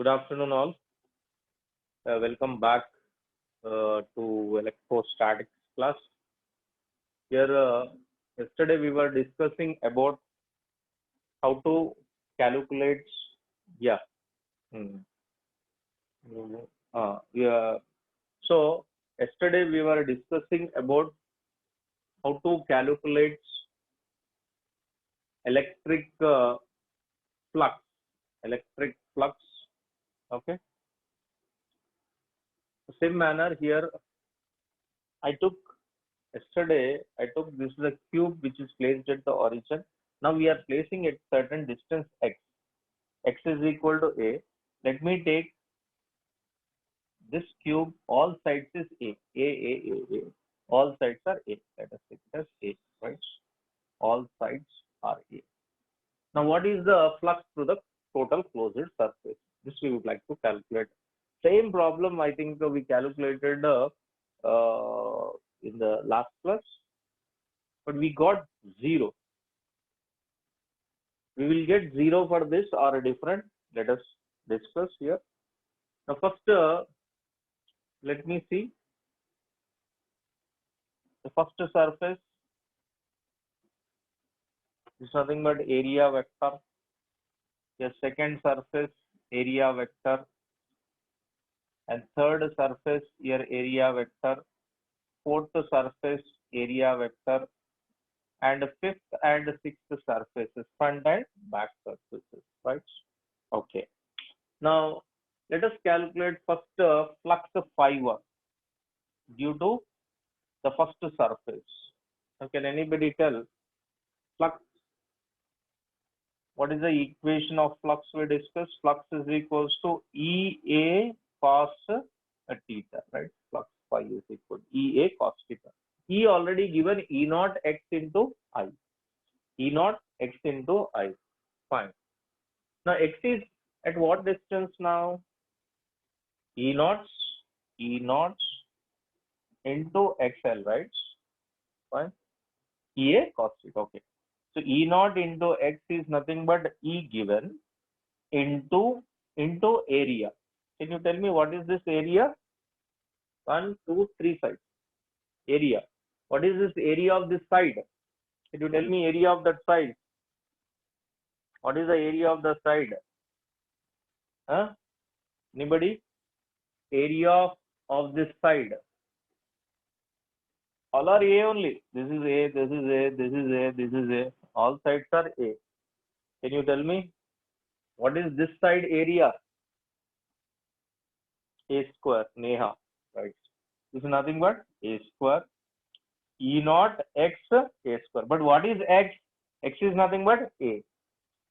Good afternoon, all. Welcome back to electrostatics class. Here, yesterday we were discussing about how to calculate. Yeah. Hmm. Yeah. So yesterday we were discussing about how to calculate electric flux. Electric flux. Okay. Same manner here. I took this is a cube which is placed at the origin. Now we are placing at certain distance x. X is equal to a. Let me take this cube. All sides is a. All sides are a. Let us take it as a. Right. All sides are a. Now what is the flux through the total closed surface? This we would like to calculate. Same problem I think we calculated in the last class, but we got 0. We will get 0 for this or a different. Let us discuss here. Now first, let me see the first surface is nothing but area vector. The second surface area vector, and third surface here area vector, fourth surface area vector, and fifth and sixth surfaces, front and back surfaces, right? Okay. Now let us calculate first flux phi1 due to the first surface. Now, can anybody tell flux? What is the equation of flux we discussed? Flux is equals to EA cos theta, right? Flux phi is equal to EA cos theta. E already given E naught x into I. E naught x into I. Fine. Now x is at what distance now? E naught into XL, right? Fine. EA cos theta. Okay. So E naught into X is nothing but E given into area. Can you tell me what is this area? 1, 2, 3 sides. Area. What is this area of this side? Can you tell me area of that side? What is the area of the side? Huh? Anybody? Area of this side. All are A only. This is A, this is A, this is A, this is A. All sides are A. Can you tell me what is this side area? A square, Neha, right? This is nothing but A square. E naught x A square. But what is x? X is nothing but A.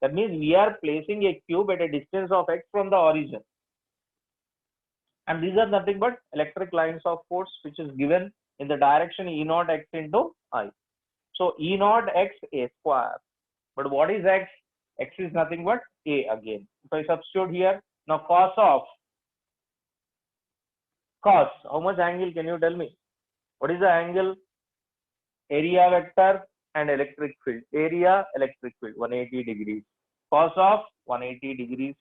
That means we are placing a cube at a distance of x from the origin. And these are nothing but electric lines of force which is given in the direction E naught x into I. So E naught x A square. But what is x? X is nothing but A again. If I substitute here, now cos of cos, how much angle can you tell me? What is the angle? Area vector and electric field. Area, electric field, 180 degrees. Cos of 180 degrees.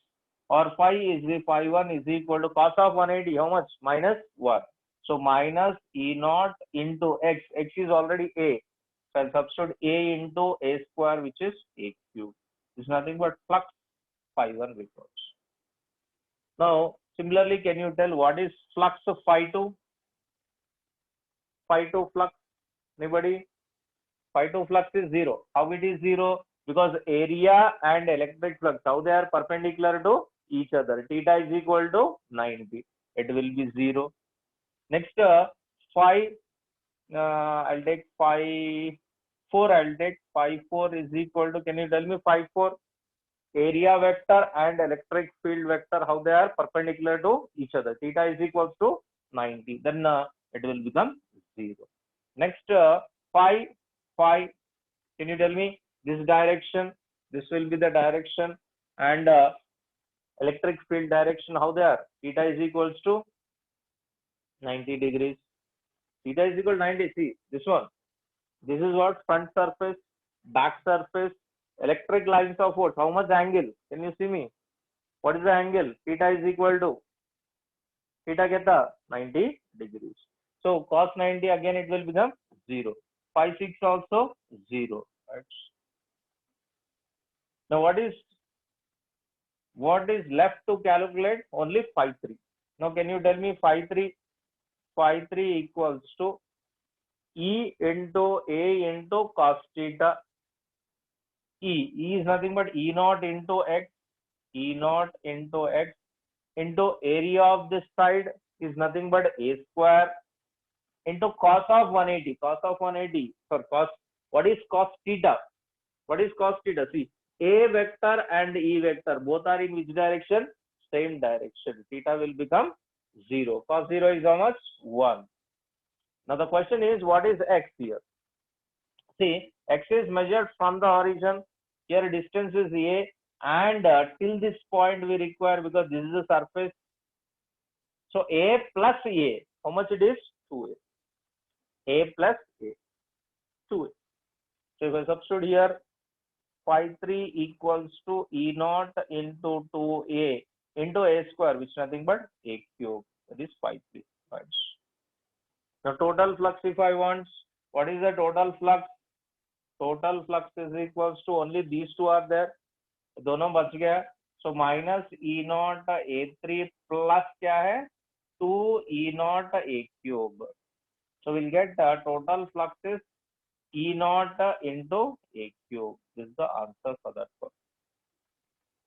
Or phi1 is equal to cos of 180. How much? Minus 1. So minus E naught into x. X is already A. So I'll substitute A into A square, which is A cube. It's nothing but flux phi1 because. Now, similarly, can you tell what is flux of phi2? Phi2 flux. Anybody? Phi2 flux is 0. How it is 0? Because area and electric flux, how they are perpendicular to each other. Theta is equal to 90. It will be 0. Next, phi, I'll take phi 4. I'll take phi 4 is equal to, can you tell me phi 4? Area vector and electric field vector, how they are perpendicular to each other. Theta is equal to 90. Then it will become 0. Next, phi, can you tell me this direction? This will be the direction, and electric field direction, how they are? Theta is equals to 90 degrees. Theta is equal to 90. See this one. This is what front surface, back surface, electric lines of force. How much angle? Can you see me? What is the angle? Theta is equal to theta keta 90 degrees. So cos 90 again it will become 0. Phi 6 also 0. Right? Now what is left to calculate? Only phi 3. Now can you tell me phi 3? Phi 3 equals to E into A into cos theta. E is nothing but E naught into X. E naught into X into area of this side is nothing but A square into cos of 180. Cos of 180 for cos. What is cos theta? What is cos theta? See, A vector and E vector both are in which direction? Same direction. Theta will become 0. Cos 0 is how much? 1. Now the question is, what is X here? See, X is measured from the origin. Here distance is A, and till this point we require, because this is the surface. So A plus A, how much it is? 2A. A plus A, 2A. So if I substitute here, phi 3 equals to E naught into 2A into A square, which is nothing but A cube. That is phi 3. Right. Now total flux, if I want, what is the total flux? Total flux is equals to, only these two are there. दोनों बच गया. So minus E naught A3 plus क्या है? 2 E naught A cube. So we'll get total flux is E naught into A cube. This is the answer for that one.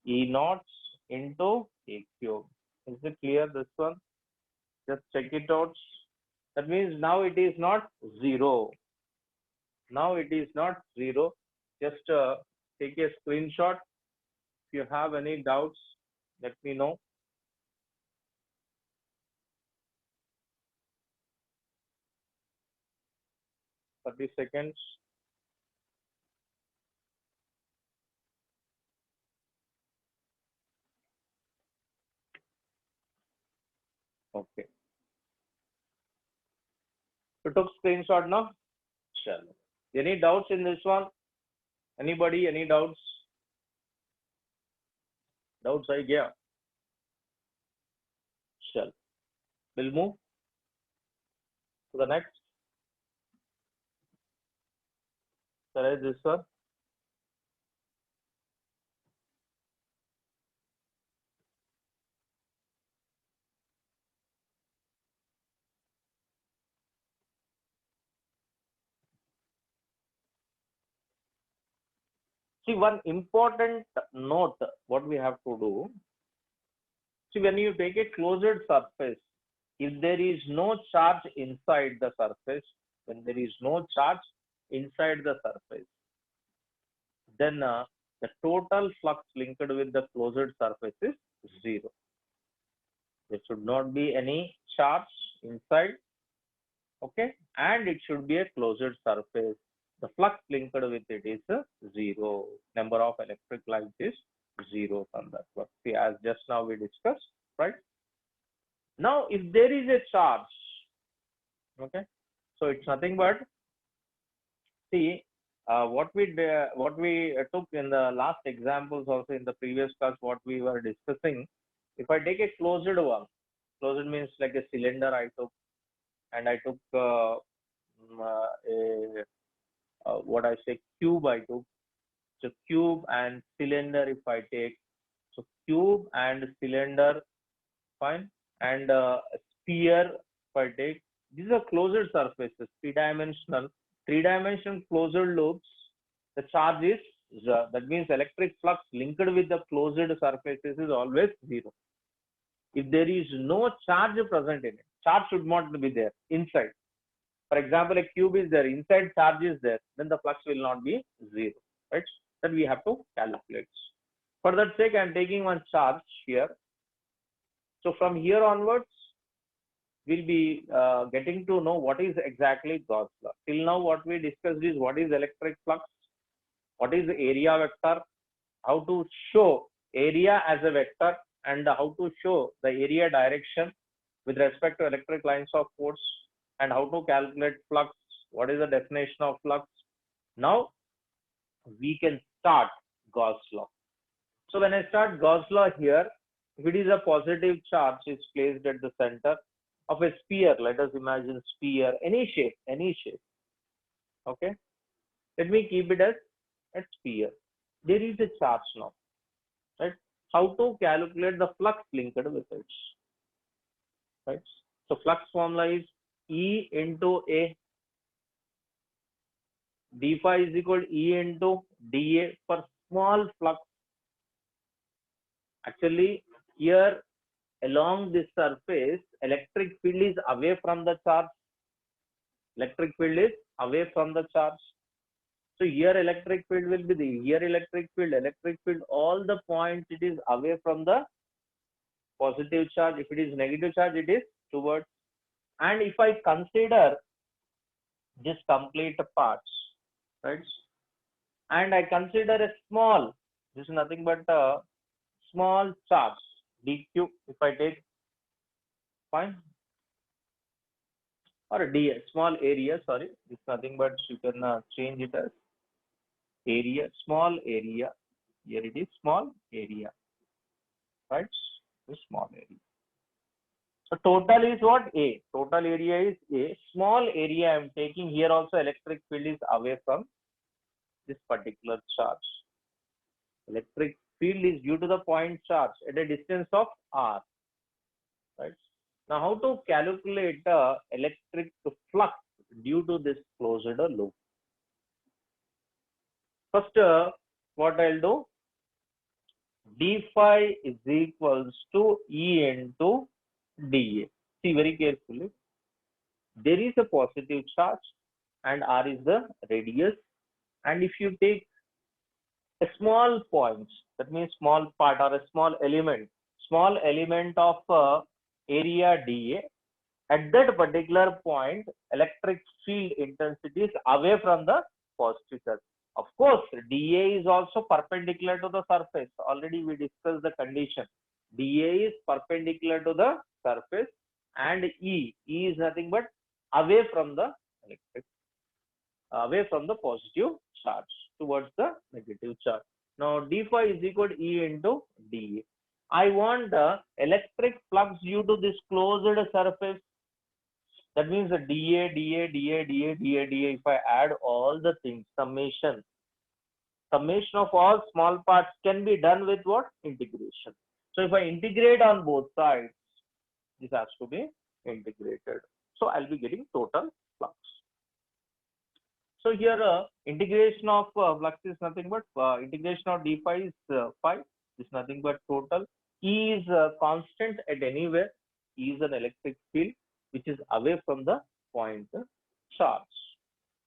E naught into A cube. Is it clear, this one? Just check it out. That means now it is not 0. Now it is not 0. Just take a screenshot. If you have any doubts, let me know. For 30 seconds. Okay. You took screenshot now? Sure. Any doubts in this one? Anybody? Any doubts? Doubts I gave. Sure. We'll move to the next. Correct this one. See, one important note what we have to do. See, when you take a closed surface, if there is no charge inside the surface, when there is no charge inside the surface, then the total flux linked with the closed surface is 0. There should not be any charge inside, okay, and it should be a closed surface. The flux linked with it is 0. Number of electric lines is 0 from that flux. See, as just now we discussed, right? Now, if there is a charge, okay, so it's nothing but, see, what we took in the last examples, also in the previous class, what we were discussing. If I take a closed one, closed means like a cylinder I took, and I took what I say, cube I took. So cube and cylinder if I take, so cube and cylinder, fine, and sphere if I take, these are closed surfaces, three-dimensional closed loops. The charge is that means electric flux linked with the closed surfaces is always 0. If there is no charge present in it, charge should not be there inside. For example, a cube is there, inside charge is there, then the flux will not be 0, right? That we have to calculate. For that sake, I am taking one charge here. So from here onwards, we'll be getting to know what is exactly Gauss law. Till now, what we discussed is what is electric flux, what is the area vector, how to show area as a vector, and how to show the area direction with respect to electric lines of force, and how to calculate flux, what is the definition of flux. Now we can start Gauss law. So when I start Gauss law here, If it is a positive charge is placed at the center of a sphere, let us imagine sphere, any shape, okay? Let me keep it as a sphere. There is a charge now, right? How to calculate the flux linked with it, right? So flux formula is E into A, d phi is equal to E into dA for small flux. Actually, here along this surface, electric field is away from the charge. Electric field is away from the charge. So here electric field will be the here electric field, all the points it is away from the positive charge. If it is negative charge, it is towards. And if I consider this complete parts, right? And I consider a small, this is nothing but a small charge, dq, if I take, fine, or a d, small area, sorry, it's nothing but you can change it as area, small area, here it is small area, right? This small area. So total is what? A. Total area is A. Small area I am taking here also electric field is away from this particular charge. Electric field is due to the point charge at a distance of R. Right. Now how to calculate electric flux due to this closed loop? First, what I'll do? D phi is equals to E into dA. See very carefully. There is a positive charge and R is the radius. And if you take a small point, that means small part or a small element of area dA, at that particular point, electric field intensity is away from the positive charge. Of course, dA is also perpendicular to the surface. Already we discussed the condition. dA is perpendicular to the surface and E is nothing but away from the electric, away from the positive charge towards the negative charge. Now d phi is equal to E into dA. I want the electric flux due to this closed surface. That means the dA, if I add all the things, summation of all small parts can be done with what? Integration. So if I integrate on both sides, this has to be integrated. So I'll be getting total flux. So here integration of flux is nothing but integration of d phi is phi is nothing but total. E is constant at anywhere. E is an electric field which is away from the point charge.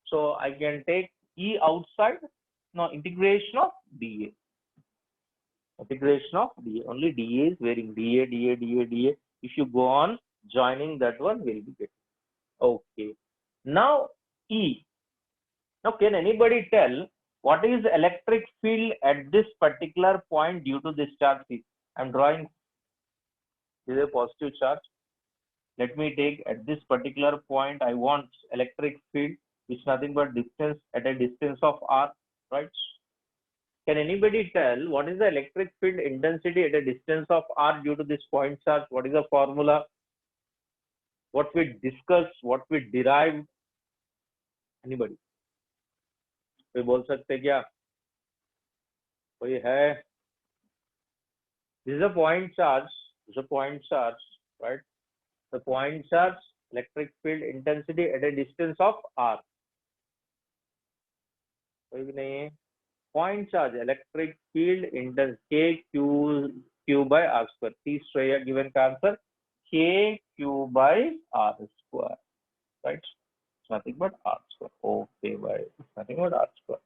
So I can take E outside. Now integration of dA. Integration of dA. Only dA is varying. dA. If you go on joining that one, will be getting. Okay. Now E. Now can anybody tell what is electric field at this particular point due to this charge? I'm drawing. This is a positive charge. Let me take at this particular point. I want electric field, which is nothing but distance at a distance of R. Right? Can anybody tell what is the electric field intensity at a distance of R due to this point charge? What is the formula? What we discussed, what we derived? Anybody? कोई बोल सकते क्या? कोई है? This is a point charge. This is a point charge, right? The point charge, electric field intensity at a distance of R. कोई भी नहीं है. Point charge, electric field intensity Q by R square. Please show your given answer. K Q by R square, right? It's nothing but R square. Okay, by nothing but R square.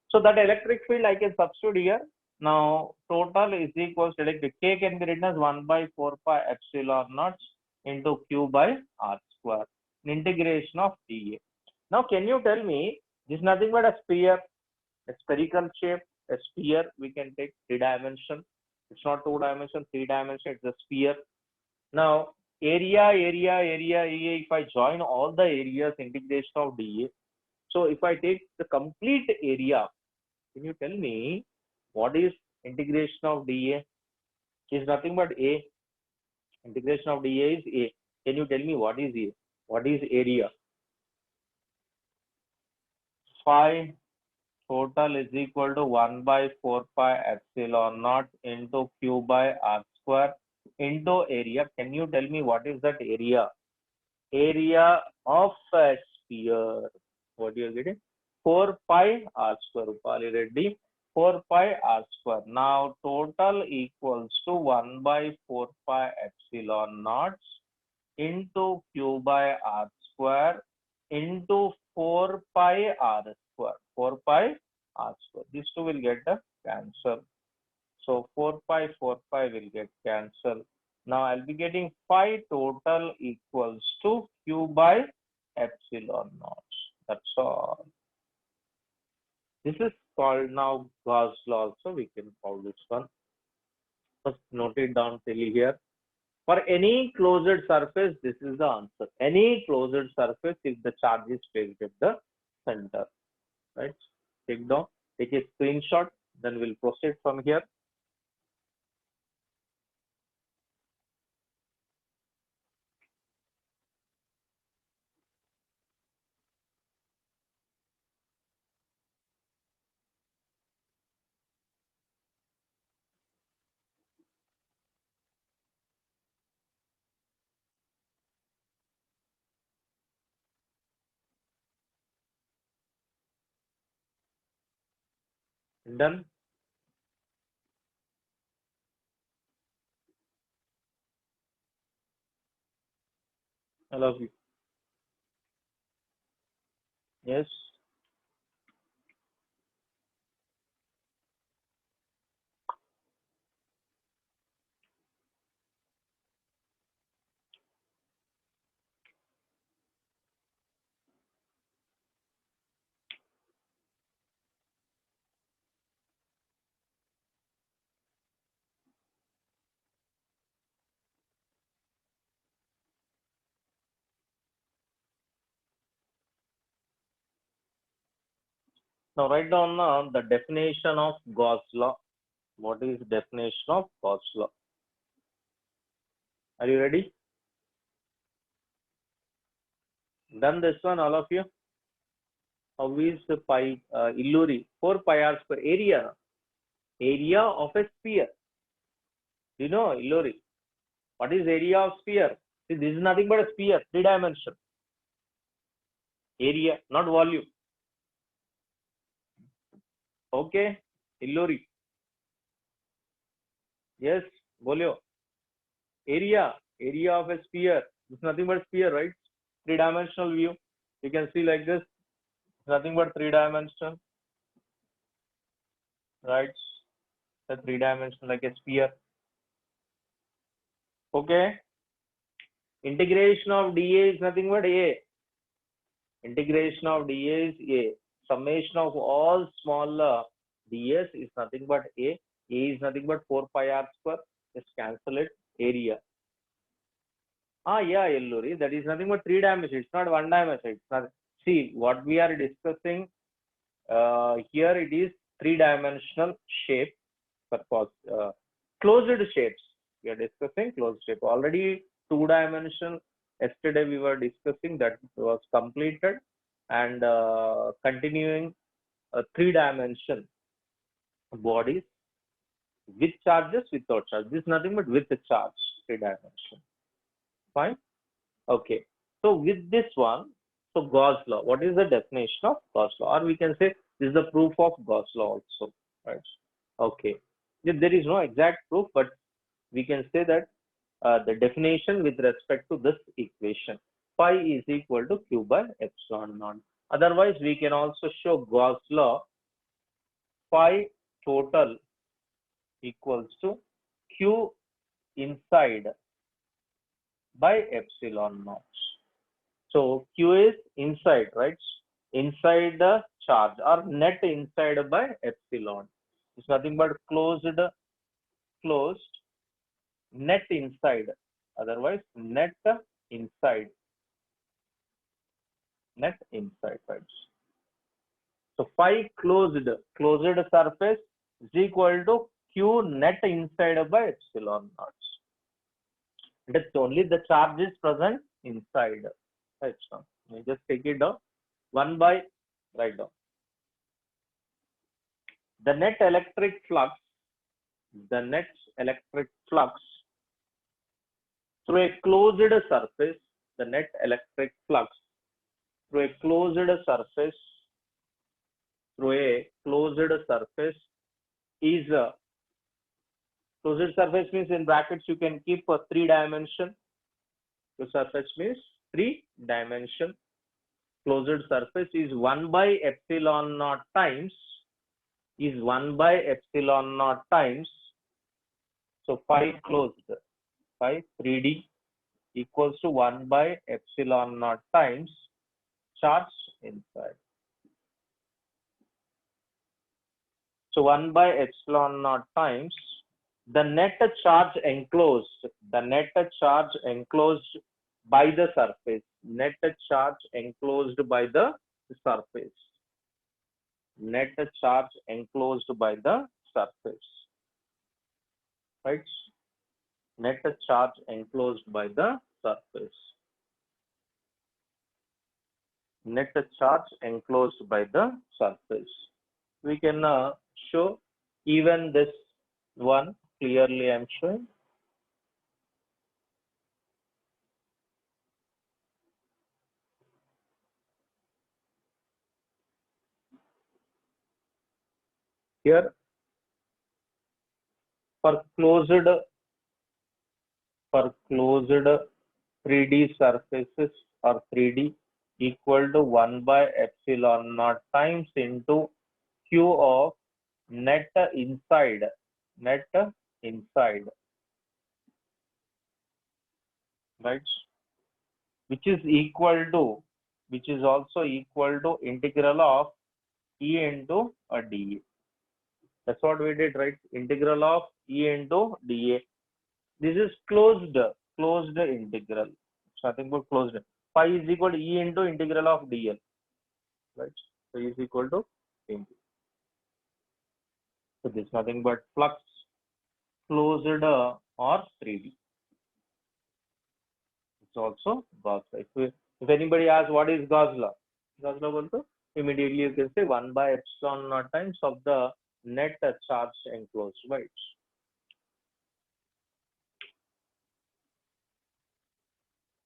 So that electric field I can substitute here. Now total is equals to electric. K can be written as 1 by 4 pi epsilon naught into Q by R square. Integration of dA. Now can you tell me this is nothing but a sphere, a spherical shape, a sphere we can take 3 dimension. It's not 2 dimension, 3 dimension, it's a sphere. Now area, if I join all the areas, integration of dA. So if I take the complete area, can you tell me what is integration of dA? is nothing but A. Integration of dA is A. Can you tell me what is A? What is area? Phi total is equal to 1 by 4 pi epsilon naught into Q by R square into area. Can you tell me what is that area? Area of a sphere. What do you get it? 4 pi R square. Upali Reddy. 4 pi R square. Now total equals to 1 by 4 pi epsilon naught into Q by R square into 4 pi R square. 4 pi R square. These two will get a cancel. So 4 pi will get cancelled. Now I'll be getting phi total equals to Q by epsilon naught. That's all. This is called now Gauss law. So we can call this one. First note it down till here. For any closed surface, this is the answer. Any closed surface if the charge is placed at the center. Right? Take down, take a screenshot, then we'll proceed from here. Done. I love you. Yes. Now write down the definition of Gauss law. What is definition of Gauss law? Are you ready? Done this one, all of you? How is the pi Illuri? 4 pi r square area. Area of a sphere. Do you know Illuri? What is area of sphere? See, this is nothing but a sphere, 3 dimension. Area, not volume. Okay, Illuri. Yes, bolio. Area of a sphere. It's nothing but sphere, right? 3-dimensional view. You can see like this. Nothing but 3-dimensional, right? The 3-dimensional like a sphere. Okay. Integration of dA is nothing but A. Integration of dA is A. Summation of all small ds is nothing but A. A is nothing but 4 pi r square. Just cancel it. Area. Yeah, Yelluri. That is nothing but 3 dimension. It's not 1 dimension. It's not. See, what we are discussing here, it is 3-dimensional shape. Closed shapes. We are discussing closed shape. Already 2-dimensional. Yesterday we were discussing that was completed, and continuing 3-dimension bodies with charges, without charge. This is nothing but with the charge, 3-dimension. Fine. Okay. So with this one, so Gauss law. What is the definition of Gauss law? Or we can say this is the proof of Gauss law also. Right. Okay. There is no exact proof, but we can say that the definition with respect to this equation, phi is equal to Q by epsilon naught. Otherwise, we can also show Gauss law, phi total equals to Q inside by epsilon naught. So Q is inside, right? Inside the charge, or net inside by epsilon. It's nothing but closed, net inside. Otherwise, net inside, right? So phi closed surface is equal to Q net inside by epsilon naught. That's only the charge is present inside epsilon. You just take it down. 1 by, write down. The net electric flux through a closed surface, the net electric flux through a closed surface is closed surface means in brackets you can keep a 3 dimension. The surface means 3 dimension. Closed surface is 1 by epsilon naught times so phi closed, phi 3D equals to 1 by epsilon naught times charge inside. So 1 by epsilon naught times the net charge enclosed by the surface, net charge enclosed by the surface, right? Net charge enclosed by the surface. We can show even this one clearly. I'm showing. Here for closed 3D surfaces or 3D equal to 1 by epsilon naught times into Q of net inside, right? Which is also equal to integral of E into a dA. That's what we did, right? Integral of E into dA. This is closed integral. It's nothing but closed. Phi is equal to E into integral of dl, right? So E is equal to integral. So this is nothing but flux closed or 3D. It's also Gauss law. If anybody asks what is Gauss law, immediately you can say 1 by epsilon naught times of the net charge enclosed by it.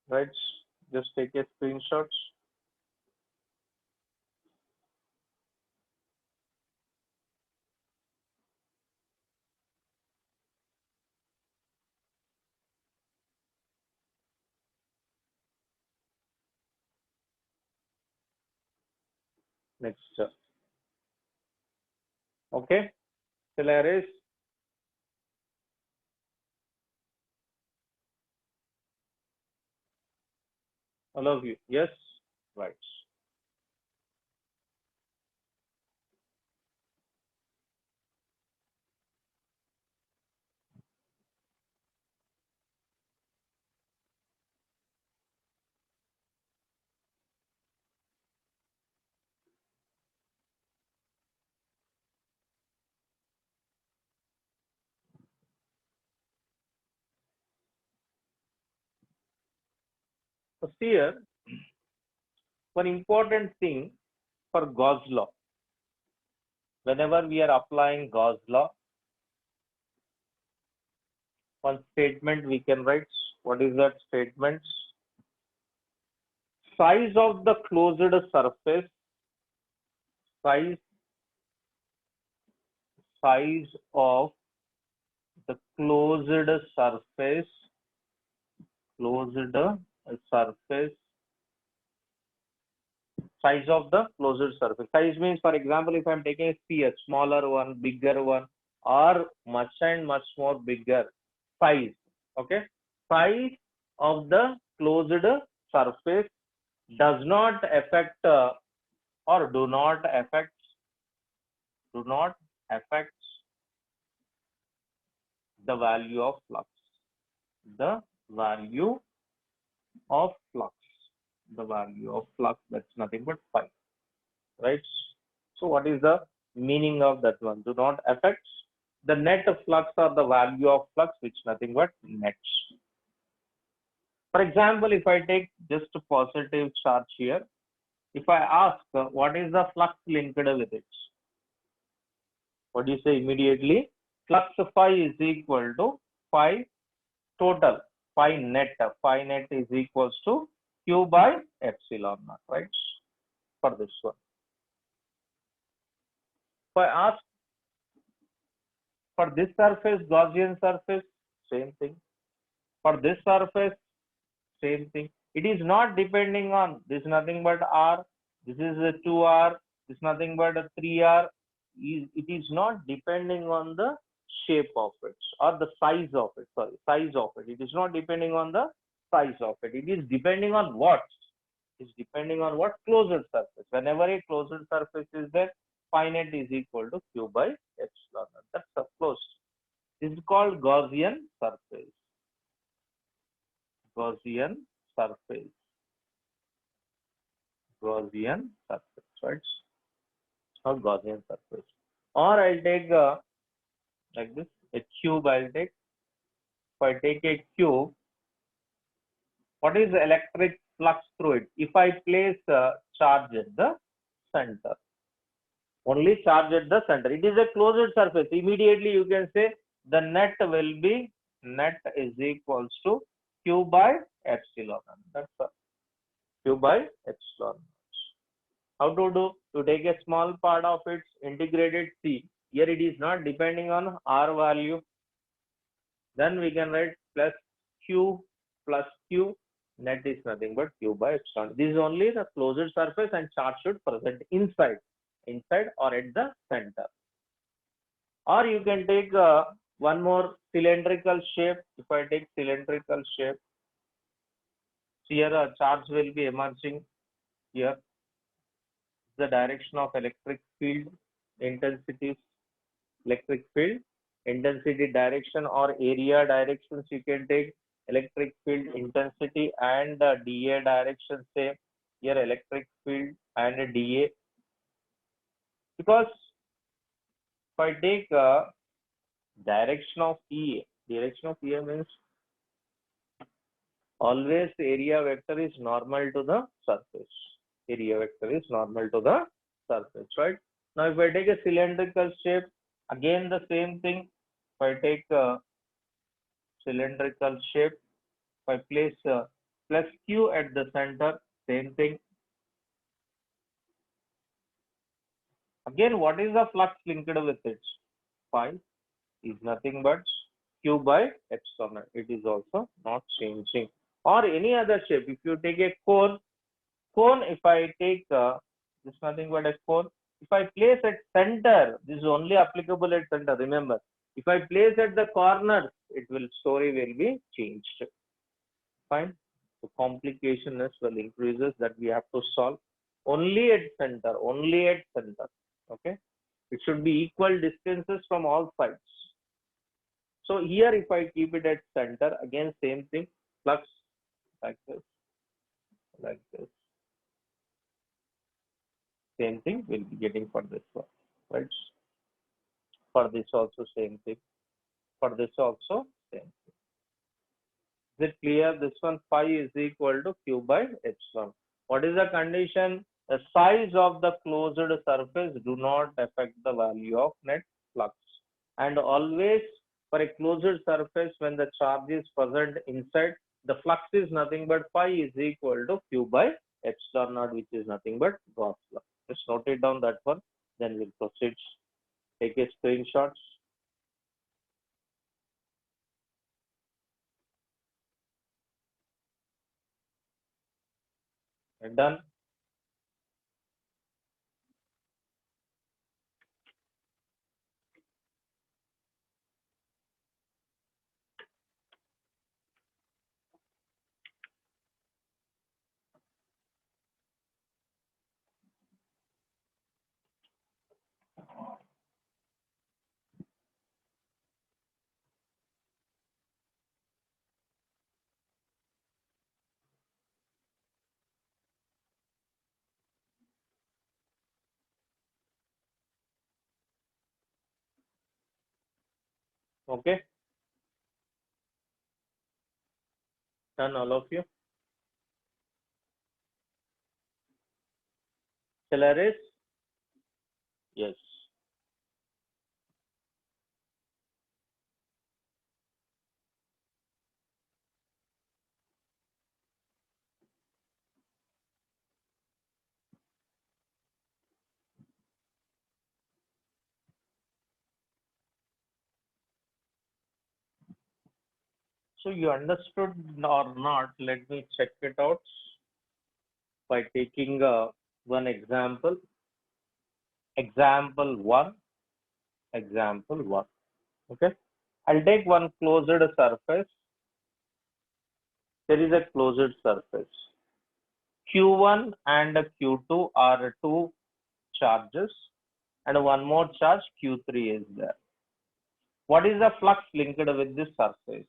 Right? Just take a screenshot. Next. Okay. Shall I erase? All of you. Yes. Right. So here, one important thing for Gauss law. Whenever we are applying Gauss law, one statement we can write. What is that statement? Size of the closed surface, size of the closed surface, size of the closed surface. Size means, for example, if I'm taking a sphere, smaller one, bigger one, or much and much more bigger size. Okay, size of the closed surface does not affect or do not affect the value of flux. The value of flux. That's nothing but phi, right? So what is the meaning of that one? Do not affect the net flux or the value of flux, which is nothing but net. For example, if I take just a positive charge here, if I ask what is the flux linked with it, what do you say immediately? Flux phi is equal to phi total, phi net. Phi net is equals to Q by epsilon naught, right? For this one. If I ask for this surface, Gaussian surface, same thing. For this surface, same thing. It is not depending on this, nothing but R. This is a 2R. This is nothing but a 3R. It is not depending on the shape of it or the size of it. Sorry, size of it. It is not depending on the size of it. It is depending on what? It is depending on what? Closed surface. Whenever a closed surface is there, phi net is equal to Q by epsilon. That's a closed. This is called Gaussian surface. Gaussian surface. Gaussian surface, right? Or Gaussian surface. Or I'll take like this, a cube I'll take. If I take a cube, what is the electric flux through it? If I place a charge at the center, only charge at the center. It is a closed surface. Immediately you can say the net will be, net is equals to Q by epsilon. That's all. Q by epsilon. How to do? To take a small part of its integrated C. Here it is not depending on R value. Then we can write plus Q, net is nothing but Q by epsilon. This is only the closed surface and charge should present inside or at the center. Or you can take one more cylindrical shape. If I take cylindrical shape, here a charge will be emerging here. The direction of electric field intensities, electric field intensity direction or area directions. You can take electric field intensity and dA direction, say here electric field and dA. Because if I take direction of EA means always area vector is normal to the surface. Area vector is normal to the surface, right? Now, if I take a cylindrical shape, again the same thing. If I take a cylindrical shape, if I place plus Q at the center, same thing. Again, what is the flux linked with it? Phi is nothing but Q by epsilon. It is also not changing. Or any other shape. If you take a cone, if I take this is nothing but a cone. If I place at center, this is only applicable at center. Remember, if I place at the corners, story will be changed. Fine. So complication will increases that we have to solve only at center. Okay. It should be equal distances from all sides. So here, if I keep it at center, again same thing, flux like this. Same thing we'll be getting for this one, right? For this also same thing. For this also same thing. Is it clear? This one phi is equal to Q by epsilon. What is the condition? The size of the closed surface do not affect the value of net flux. And always for a closed surface, when the charge is present inside, the flux is nothing but phi is equal to Q by epsilon naught, which is nothing but Gauss law. Just note it down that one, then we'll proceed. Take a screenshot. Done. Okay, done all of you. Stellaris, yes. So you understood or not? Let me check it out by taking one example. Example one. Example one. Okay. I'll take one closed surface. There is a closed surface. Q1 and Q2 are two charges, and one more charge Q3 is there. What is the flux linked with this surface?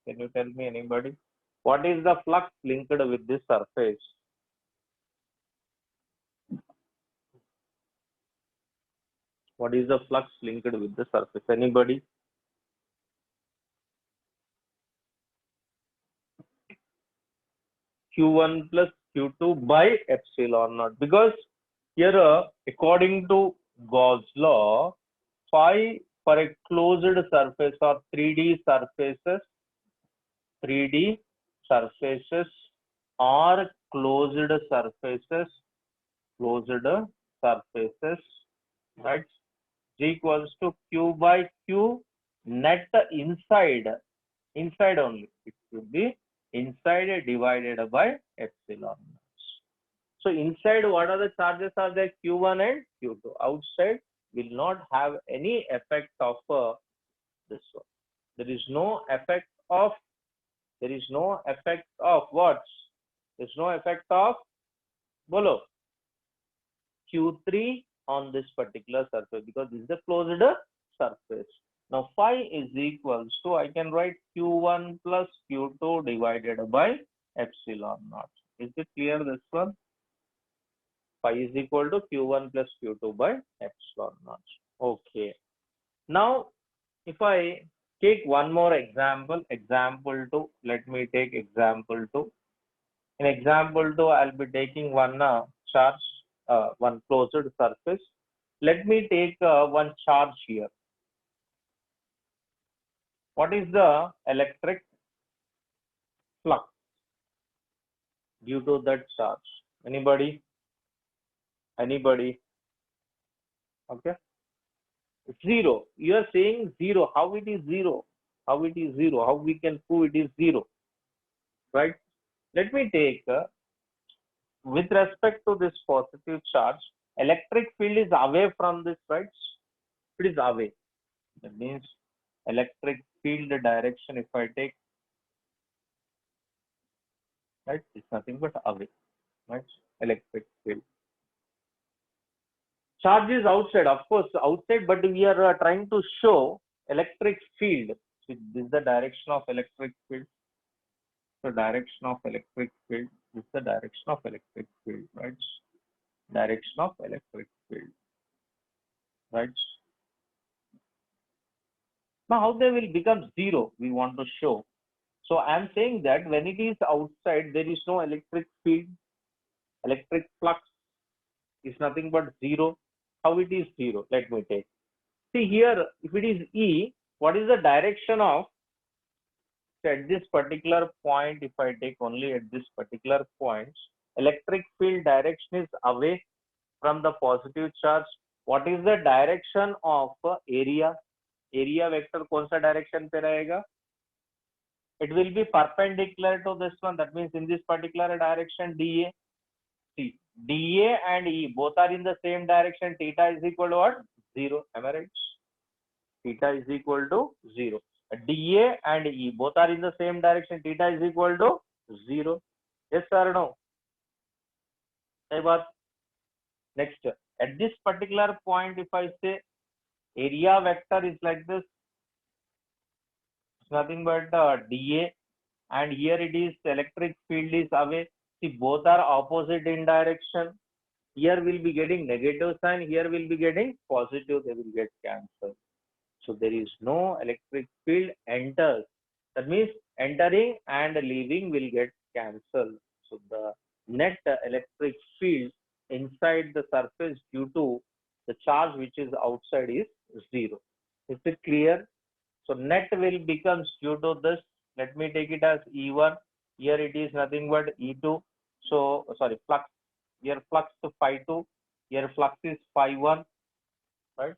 Can you tell me, anybody? What is the flux linked with this surface? What is the flux linked with the surface? Anybody? Q1 plus Q2 by epsilon naught. Because here, according to Gauss law, phi for a closed surface or 3D surfaces, 3D surfaces or closed surfaces, right, G equals to Q by Q net inside only. It should be inside divided by epsilon. So inside, what are the charges are there? Q1 and Q2. Outside will not have any effect of this one. There is no effect of what? There is no effect of bolo Q3 on this particular surface because this is a closed surface. Now phi is equals to, I can write Q1 plus Q2 divided by epsilon naught. Is it clear, this one? Phi is equal to Q1 plus Q2 by epsilon naught. Okay. Now, if I take one more example, example 2, let me take example 2. In example 2, I'll be taking one charge, one closed surface. Let me take one charge here. What is the electric flux due to that charge? Anybody? Anybody? Okay. Zero. You are saying zero. How it is zero? How it is zero? How we can prove it is zero? Right? Let me take, with respect to this positive charge, electric field is away from this, right? It is away. That means electric field direction, if I take, right, it's nothing but away, right? Electric field. Charge is outside, of course, outside, but we are trying to show electric field. So this is the direction of electric field. The direction of electric field is the direction of electric field, right? Direction of electric field, right? Now, how they will become zero, we want to show. So I'm saying that when it is outside, there is no electric field, electric flux is nothing but zero. How it is zero? Let me take. See here, if it is E, what is the direction of, at this particular point, if I take only at this particular point, electric field direction is away from the positive charge. What is the direction of area? Area vector कौन सा direction पे रहेगा? It will be perpendicular to this one. That means in this particular direction, DA. See, DA and E both are in the same direction. Theta is equal to what? 0. Am I right? Theta is equal to 0. DA and E both are in the same direction. Theta is equal to 0. Yes or no? Next, at this particular point, if I say area vector is like this, it's nothing but DA, and here it is electric field is away. See, both are opposite in direction. Here will be getting negative sign, here will be getting positive, they will get cancelled. So there is no electric field enters. That means entering and leaving will get cancelled. So the net electric field inside the surface due to the charge which is outside is zero. Is it clear? So net will becomes due to this. Let me take it as E1. Here it is nothing but E2. So sorry, flux. Here flux to phi 2. Here flux is phi 1. Right?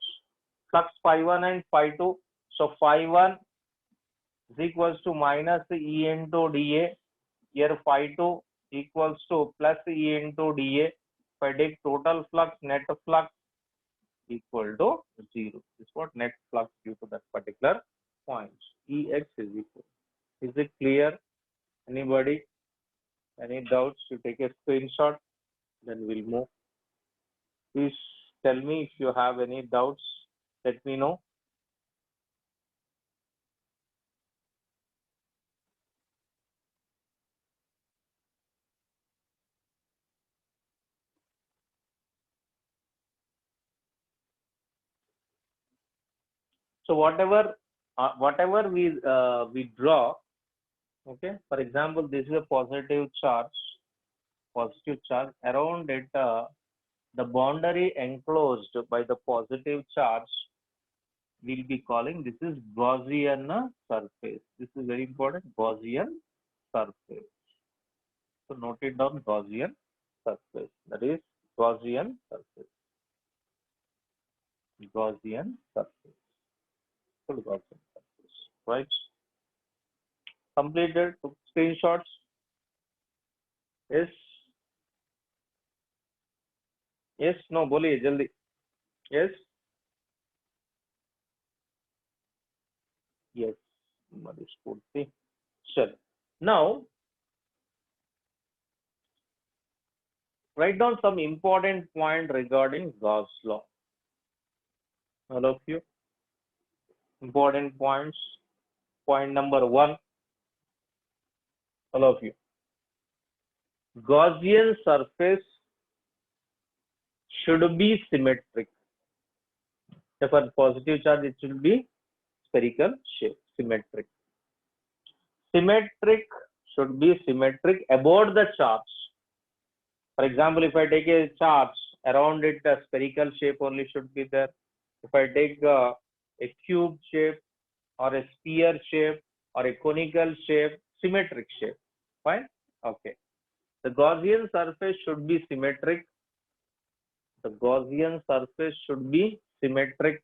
Flux phi 1 and phi 2. So phi 1 is equals to minus E into dA. Here phi 2 equals to plus E into dA. If I take total flux, net flux equal to 0. This is what net flux due to that particular point. Ex is equal. Is it clear? Anybody? Any doubts? You take a screenshot, then we'll move. Please tell me if you have any doubts. Let me know. So whatever we draw, okay. For example, this is a positive charge around it. The boundary enclosed by the positive charge we'll be calling this is Gaussian surface. This is very important, Gaussian surface. So note it down, Gaussian surface. That is Gaussian surface. Gaussian surface. Full Gaussian surface. Right? Completed. Took screenshots. Yes. Yes. No. बोलिए जल्दी. Yes. Yes. Sure. Now, write down some important point regarding Gauss law. All of you. Important points. Point number 1. All of you. Gaussian surface should be symmetric. For positive charge, it should be spherical shape, symmetric. Symmetric should be symmetric about the charge. For example, if I take a charge around it, a spherical shape only should be there. If I take a cube shape or a sphere shape or a conical shape, symmetric shape. Fine? Okay. The Gaussian surface should be symmetric. The Gaussian surface should be symmetric.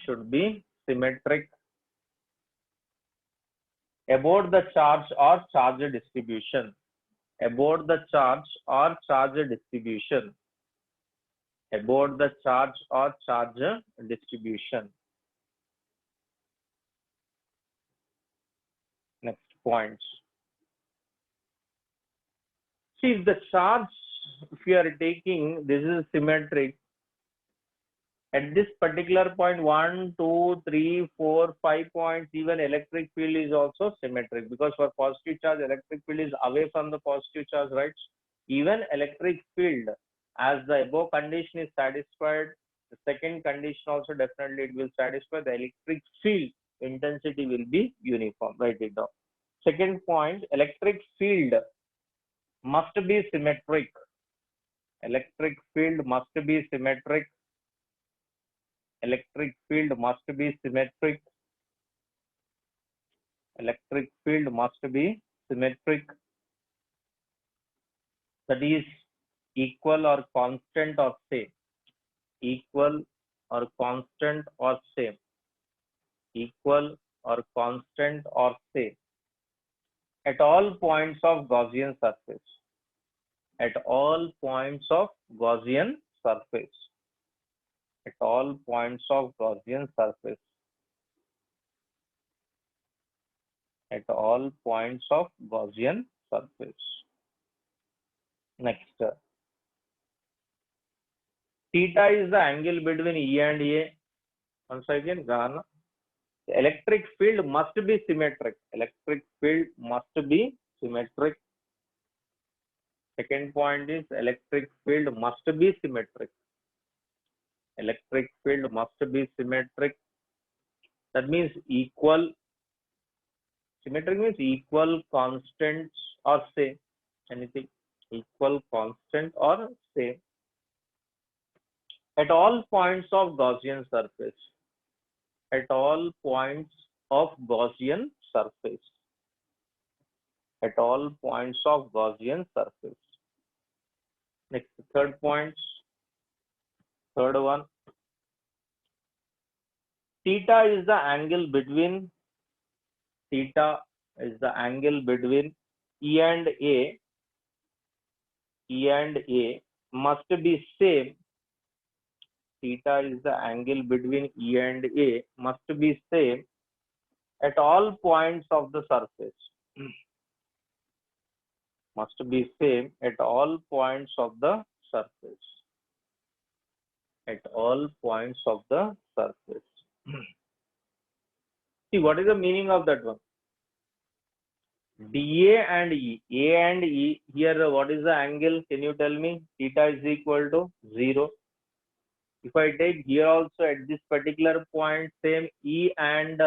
Should be symmetric about the charge or charge distribution. About the charge or charge distribution. About the charge or charge distribution. Next points. See, if the charge, if you are taking, this is symmetric. At this particular point, 1, 2, 3, 4, 5 points, even electric field is also symmetric, because for positive charge, electric field is away from the positive charge, right? Even electric field, as the above condition is satisfied, the second condition also definitely it will satisfy. The electric field intensity will be uniform. Write it down. Second point, electric field must be symmetric. Electric field must be symmetric. Electric field must be symmetric. Electric field must be symmetric. That is equal or constant or same. Equal or constant or same. Equal or constant or same. At all points of Gaussian surface. At all points of Gaussian surface. At all points of Gaussian surface. At all points of Gaussian surface. Next. Theta is the angle between E and A. Once again, Ghana. The electric field must be symmetric. Electric field must be symmetric. Second point is electric field must be symmetric. Electric field must be symmetric. That means equal. Symmetric means equal, constants, or same. Anything equal, constant, or same at all points of Gaussian surface. At all points of Gaussian surface. At all points of Gaussian surface. Next, third point. Third one. Theta is the angle between. Theta is the angle between E and A. E and A must be same. Theta is the angle between E and A must be same at all points of the surface. Must be same at all points of the surface. At all points of the surface. See, what is the meaning of that one? DA and E. A and E, here what is the angle? Can you tell me? Theta is equal to 0. If I take here also at this particular point, same E and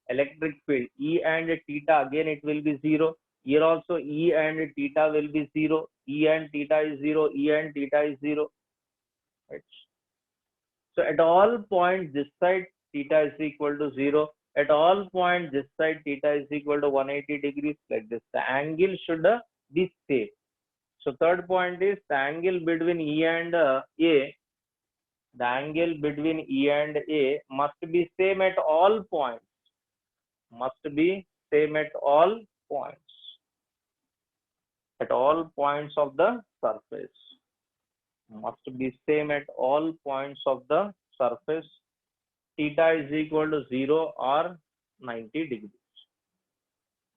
electric field, E and theta, again it will be 0. Here also E and theta will be 0. E and theta is 0. E and theta is 0. Right. So at all points this side theta is equal to 0. At all points this side theta is equal to 180 degrees, like this. The angle should be same. So third point is the angle between E and A. The angle between E and A must be same at all points. Must be same at all points. At all points of the surface. Must be same at all points of the surface. Theta is equal to 0 or 90 degrees.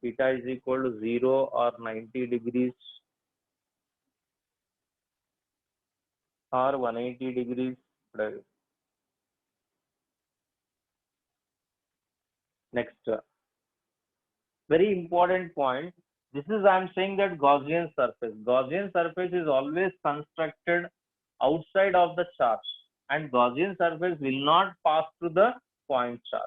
Theta is equal to 0 or 90 degrees or 180 degrees. Next, very important point. This is, I am saying that Gaussian surface. Gaussian surface is always constructed outside of the charge, and Gaussian surface will not pass through the point charge.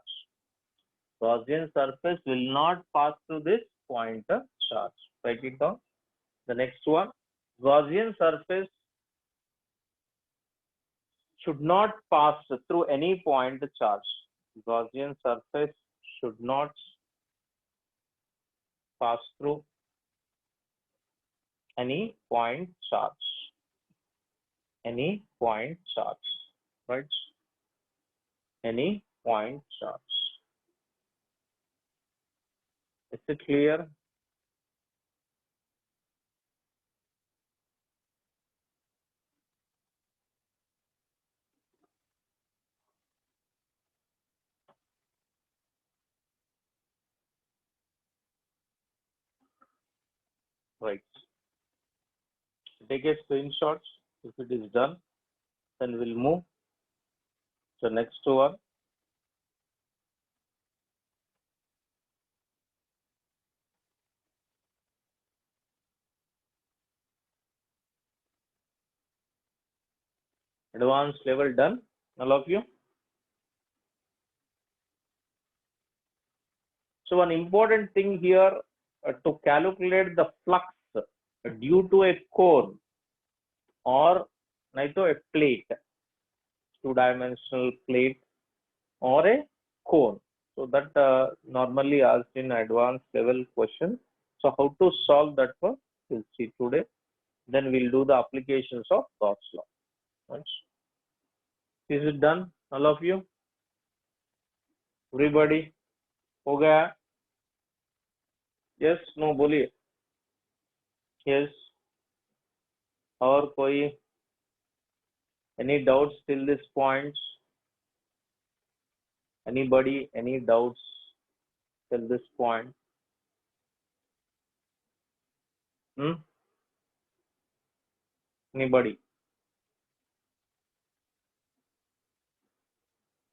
Gaussian surface will not pass through this point charge. Write it down. The next one, Gaussian surface should not pass through any point charge. Gaussian surface should not pass through any point charge. Any point charge, right? Any point charge. Is it clear? Right. Take a screenshot. If it is done, then we'll move to the next one. Advanced level done, all of you. So one important thing here, to calculate the flux due to a cone or neither a plate, two-dimensional plate or a cone. So that normally asked in advanced level question. So how to solve that one, we'll see today. Then we'll do the applications of Gauss law. Right. Is it done, all of you? Everybody? हो गया? Yes, no, बोलिए. Yes. और कोई? Any doubts till this point? Anybody? Any doubts till this point? Anybody?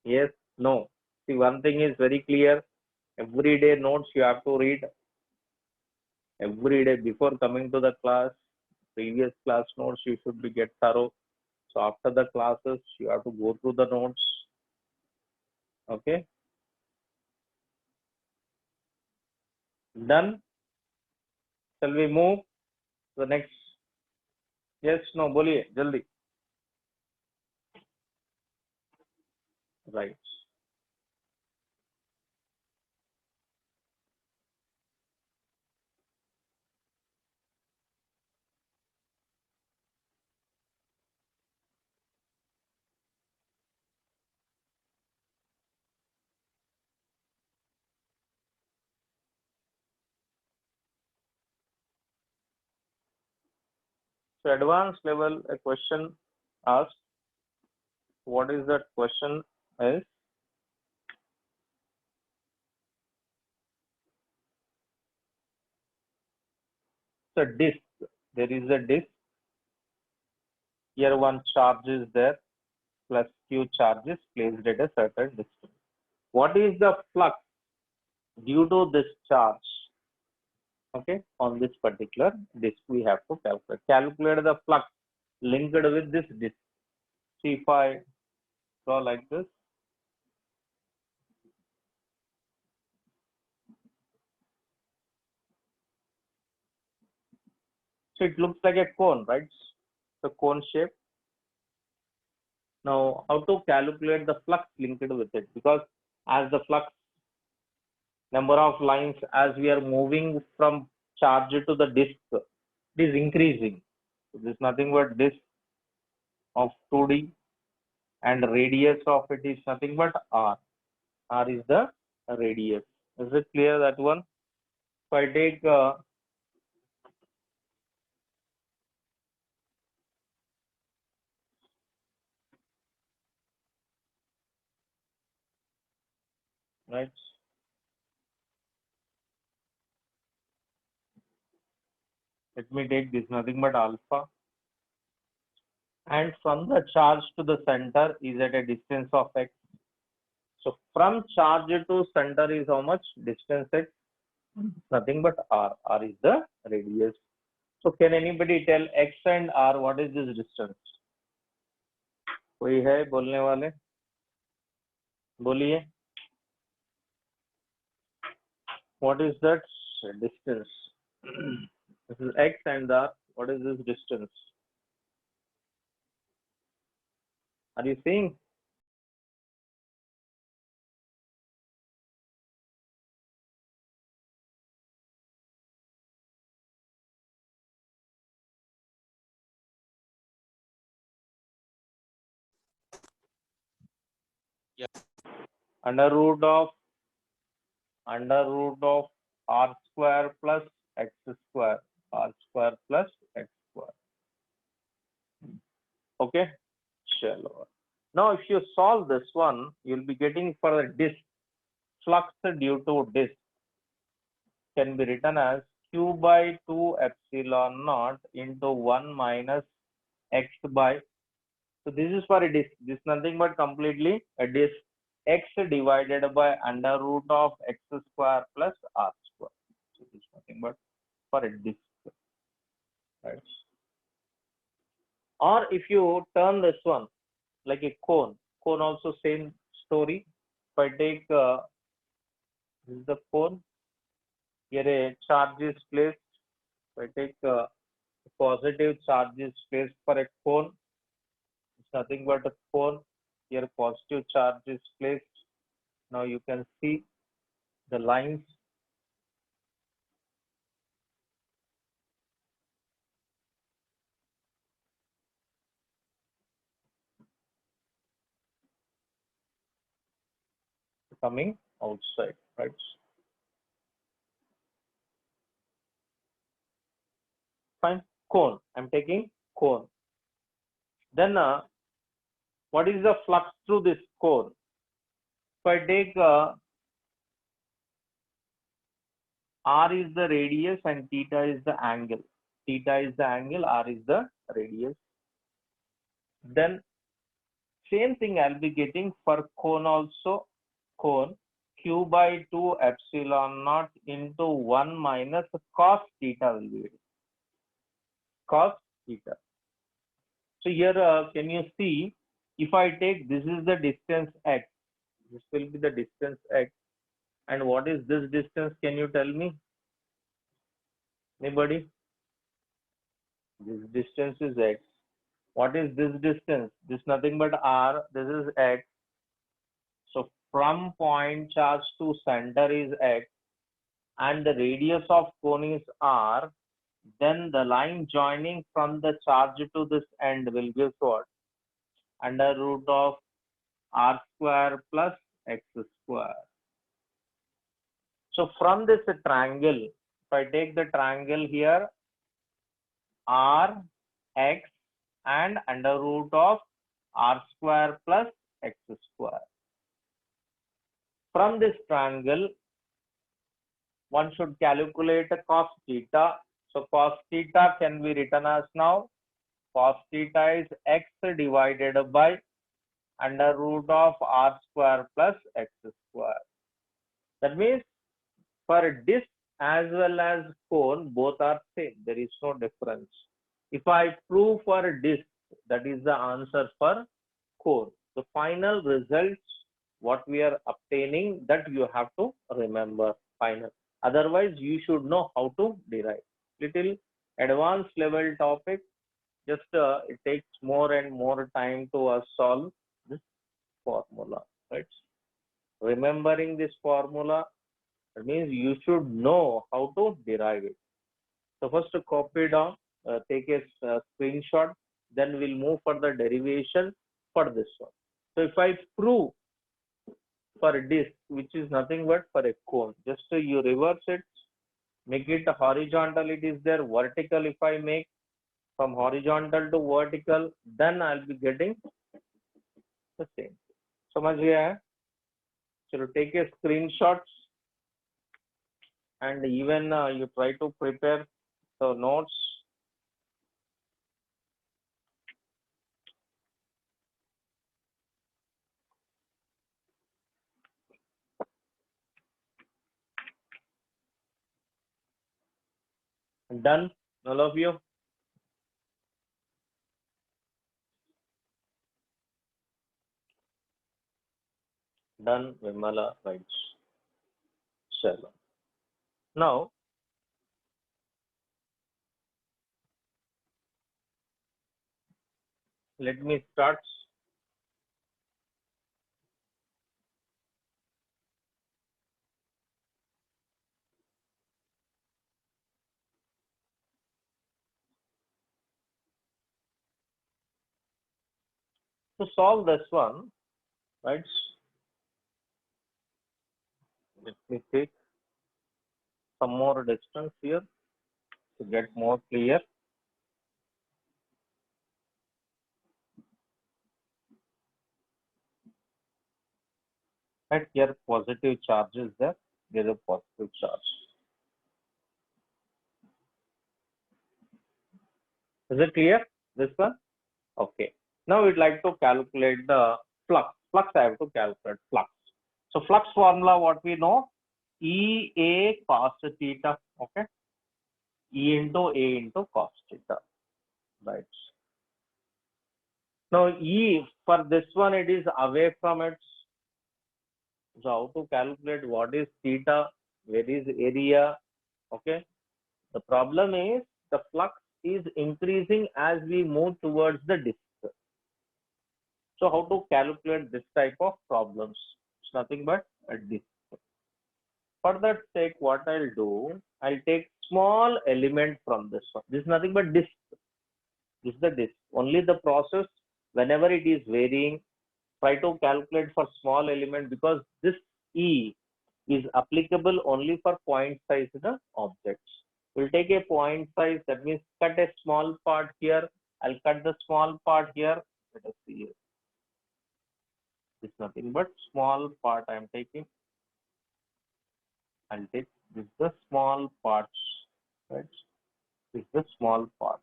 Yes, no. See, one thing is very clear. Everyday notes you have to read. Every day before coming to the class, previous class notes you should be get thorough. So after the classes, you have to go through the notes. Okay. Done. Shall we move to the next? Yes, no, बोलिए जल्दी. Right. So advanced level, a question asked. What is that question is? So disk. There is a disk. Here one charge is there plus q charges placed at a certain distance. What is the flux due to this charge? Okay, on this particular disk we have to calculate. Calculate the flux linked with this disk. See if I draw like this. So it looks like a cone, right? The cone shape. Now, how to calculate the flux linked with it? Because as the flux number of lines as we are moving from charge to the disk, it is increasing. So this is nothing but disk of 2D and radius of it is nothing but r. R is the radius. Is it clear that one? If I take right, let me take this nothing but alpha, and from the charge to the center is at a distance of x. So from charge to center is how much distance x? Nothing but r. R is the radius. So can anybody tell x and r what is this distance? कोई है बोलने वाले? बोलिए. What is that distance? This is x and r. What is this distance? Are you seeing? Yeah. Under root of r square plus x square. R square plus x square. Okay. Shallow. Now, if you solve this one, you'll be getting for the disk flux due to disk can be written as q by 2 epsilon naught into 1 minus x by. So this is for a disk. This is nothing but completely a disk x divided by under root of x square plus r square. So this is nothing but for a disk. Right? Or if you turn this one like a cone also same story. If I take this is the cone, here a charge is placed. If I take positive charge is placed for a cone, it's nothing but a cone. Here positive charge is placed. Now you can see the lines. Coming outside, right? Fine. Cone. I'm taking cone. Then what is the flux through this cone? If I take r is the radius and theta is the angle. Theta is the angle, r is the radius. Then same thing I'll be getting for cone also. Cone q by 2 epsilon naught into 1 minus cos theta will be cos theta. So here can you see, if I take this is the distance x, this will be the distance x, and what is this distance, can you tell me? Anybody? This distance is x. What is this distance? This nothing but r. This is x. So from point charge to center is x, and the radius of cone is r. Then the line joining from the charge to this end will give what? Under root of r square plus x square. So from this triangle, if I take the triangle here, r, x, and under root of r square plus x square. From this triangle, one should calculate cos theta. So cos theta can be written as now, cos theta is x divided by under root of r square plus x square. That means for disc as well as cone, both are same. There is no difference. If I prove for disc, that is the answer for cone. The final results, what we are obtaining, that you have to remember final. Otherwise, you should know how to derive. Little advanced level topic. Just it takes more and more time to solve this formula, right? Remembering this formula, that means you should know how to derive it. So first copy down, take a screenshot, then we'll move for the derivation for this one. So if I prove for a disc, which is nothing but for a cone, just you reverse it, make it horizontal, it is there, vertical if I make, from horizontal to vertical, then I'll be getting the same. समझ गया है? So take a screenshot and even you try to prepare the notes. Done, all of you? Done, Vimala writes. Shalom. Now, let me start. To solve this one, right? Let me take some more distance here to get more clear. Right here, positive charge is there. There is a positive charge. Is it clear? This one? Okay. Now we'd like to calculate the flux. Flux, I have to calculate flux. So flux formula, what we know? E A cos theta. Okay. E into A into cos theta. Right. Now E, for this one, it is away from its. So how to calculate what is theta, where is area? Okay. The problem is the flux is increasing as we move towards the disk. So how to calculate this type of problems? It's nothing but a disk. For that sake, what I'll do, I'll take small element from this one. This is nothing but disk. This is the disk. Only the process, whenever it is varying, try to calculate for small element, because this E is applicable only for point size in the objects. We'll take a point size, that means cut a small part here. I'll cut the small part here. Let us see here. It's nothing but small part I am taking. I'll take this the small parts, right? This the small parts.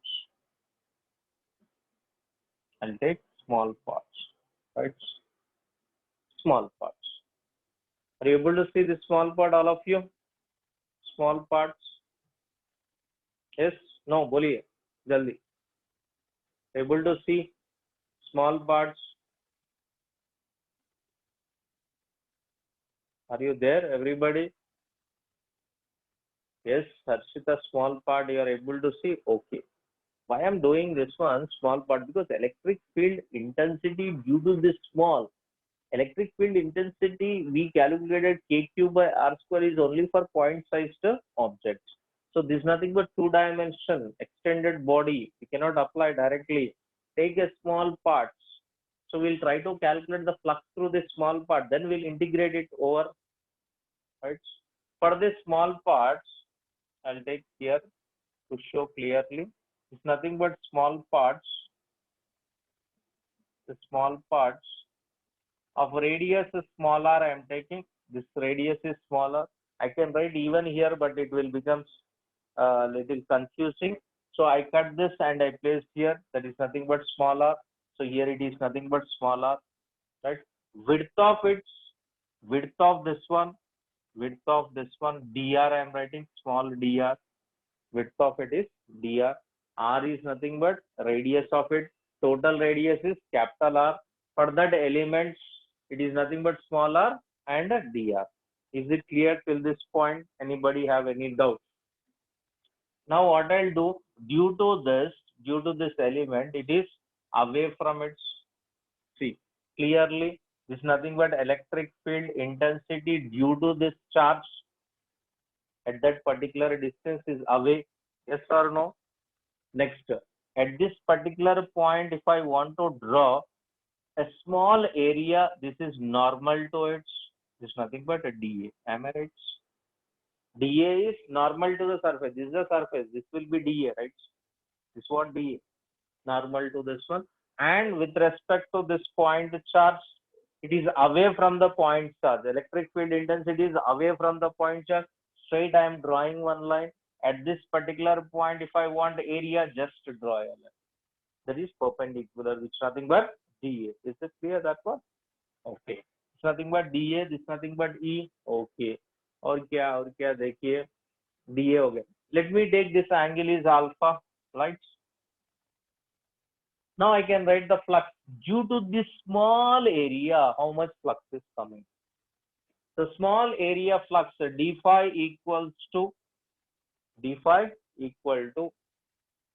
I'll take small parts, right? Small parts. Are you able to see this small part, all of you? Small parts. Yes? No, boliye. Jaldi. Able to see small parts? Are you there, everybody? Yes, Harshita, small part you are able to see. Okay. Why I'm doing this one small part? Because electric field intensity due to this small electric field intensity we calculated kq by r square is only for point sized objects. So this is nothing but two dimension extended body. We cannot apply directly. Take a small parts. So we'll try to calculate the flux through this small part. Then we'll integrate it over. Right. For this small parts, I'll take here to show clearly. It's nothing but small parts. The small parts of radius is smaller. I am taking this radius is smaller. I can write even here, but it will become little confusing. So I cut this and I placed here. That is nothing but smaller. So here it is nothing but smaller. Right. Width of its width of this one dr. I am writing small dr. Width of it is dr. R is nothing but radius of it. Total radius is capital R. For that elements, it is nothing but small r and dr. Is it clear till this point? Anybody have any doubt? Now what I'll do, due to this element, it is away from its, see, clearly, this is nothing but electric field intensity due to this charge at that particular distance is away. Yes or no? Next, at this particular point, if I want to draw a small area, this is normal to its, this is nothing but a dA. Am I right? dA is normal to the surface. This is the surface. This will be dA, right? This is what dA, normal to this one. And with respect to this point charge, it is away from the point charge. Electric field intensity is away from the point charge. Straight, I am drawing one line. At this particular point, if I want area, just draw a line. That is perpendicular, which is nothing but dA. Is it clear that one? Okay. It's nothing but dA. This is nothing but E. Okay. और क्या देखिए dA हो गया. Let me take this angle is alpha, right? Now I can write the flux due to this small area. How much flux is coming? The small area flux d phi equals to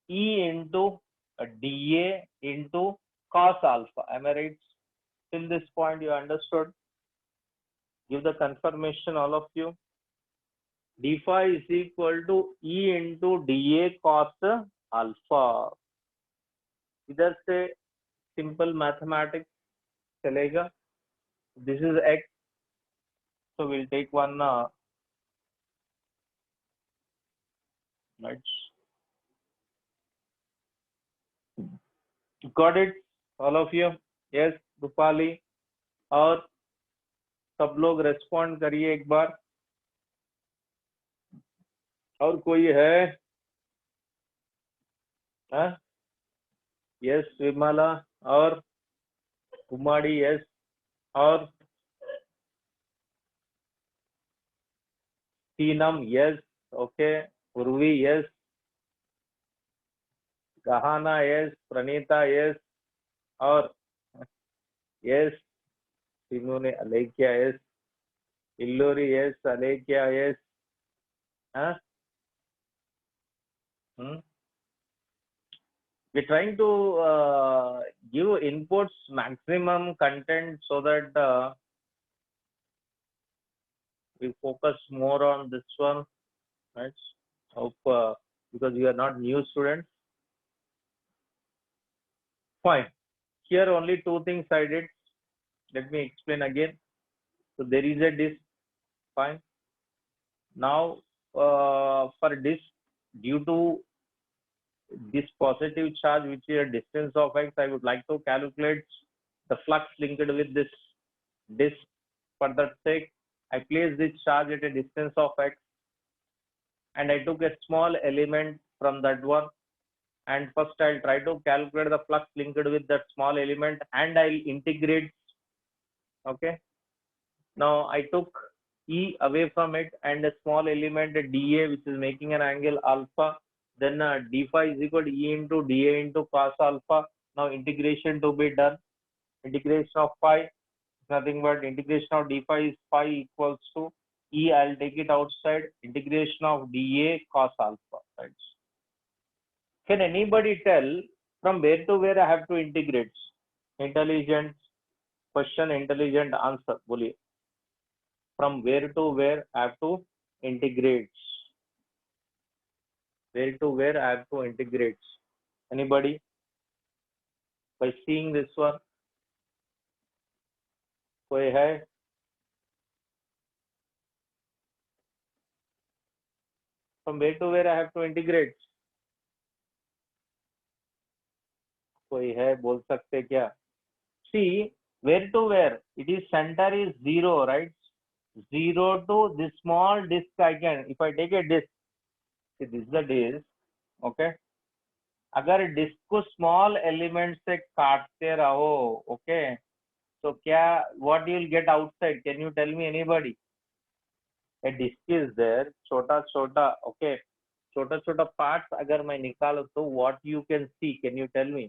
E into dA into cos alpha. Am I right? Till this point you understood? Give the confirmation, all of you. D phi is equal to E into dA cos alpha. इधर से simple mathematics चलेगा. This is x, so we'll take one right. Got it, all of you? Yes, Rupali. और सब लोग respond करिए एक बार. और कोई है? यस, विमला और कुमारी. यस, और टीनम. Yes, okay. Urvi. Yes. Gahana. Yes. Pranita. Yes. और यस, तीनों ने अलेख्या. यस. इल्लोरी. यस. अलेख्या. यस. हाँ. We're trying to give inputs maximum content so that we focus more on this one, right? Hope because you are not new students. Fine. Here only two things I did. Let me explain again. So there is a disk. Fine. Now for disk, due to this positive charge, which is a distance of x, I would like to calculate the flux linked with this disk. For that sake, I place this charge at a distance of x, and I took a small element from that one, and first I'll try to calculate the flux linked with that small element, and I'll integrate. Okay. Now I took E away from it and a small element dA, which is making an angle alpha. Then d phi is equal to E into dA into cos alpha. Now integration to be done. Integration of phi is nothing but integration of d phi is phi equals to E, I'll take it outside. Integration of dA cos alpha. Right? Can anybody tell from where to where I have to integrate? Intelligent question, intelligent answer. बोलिए. From where to where I have to integrate? Where to where I have to integrate? Anybody? By seeing this one, कोई है? From where to where I have to integrate? कोई है? बोल सकते क्या? See, where to where? It is center is 0, right? 0 to this small disk I can. If I take a disk, see this is the disk, okay? अगर disk को small element से काटते रहो, ओके, तो क्या what you will get outside? Can you tell me anybody? A disk is there, छोटा छोटा, okay, छोटा छोटा पार्ट्स अगर मैं निकालूं तो what you can see? Can you tell me?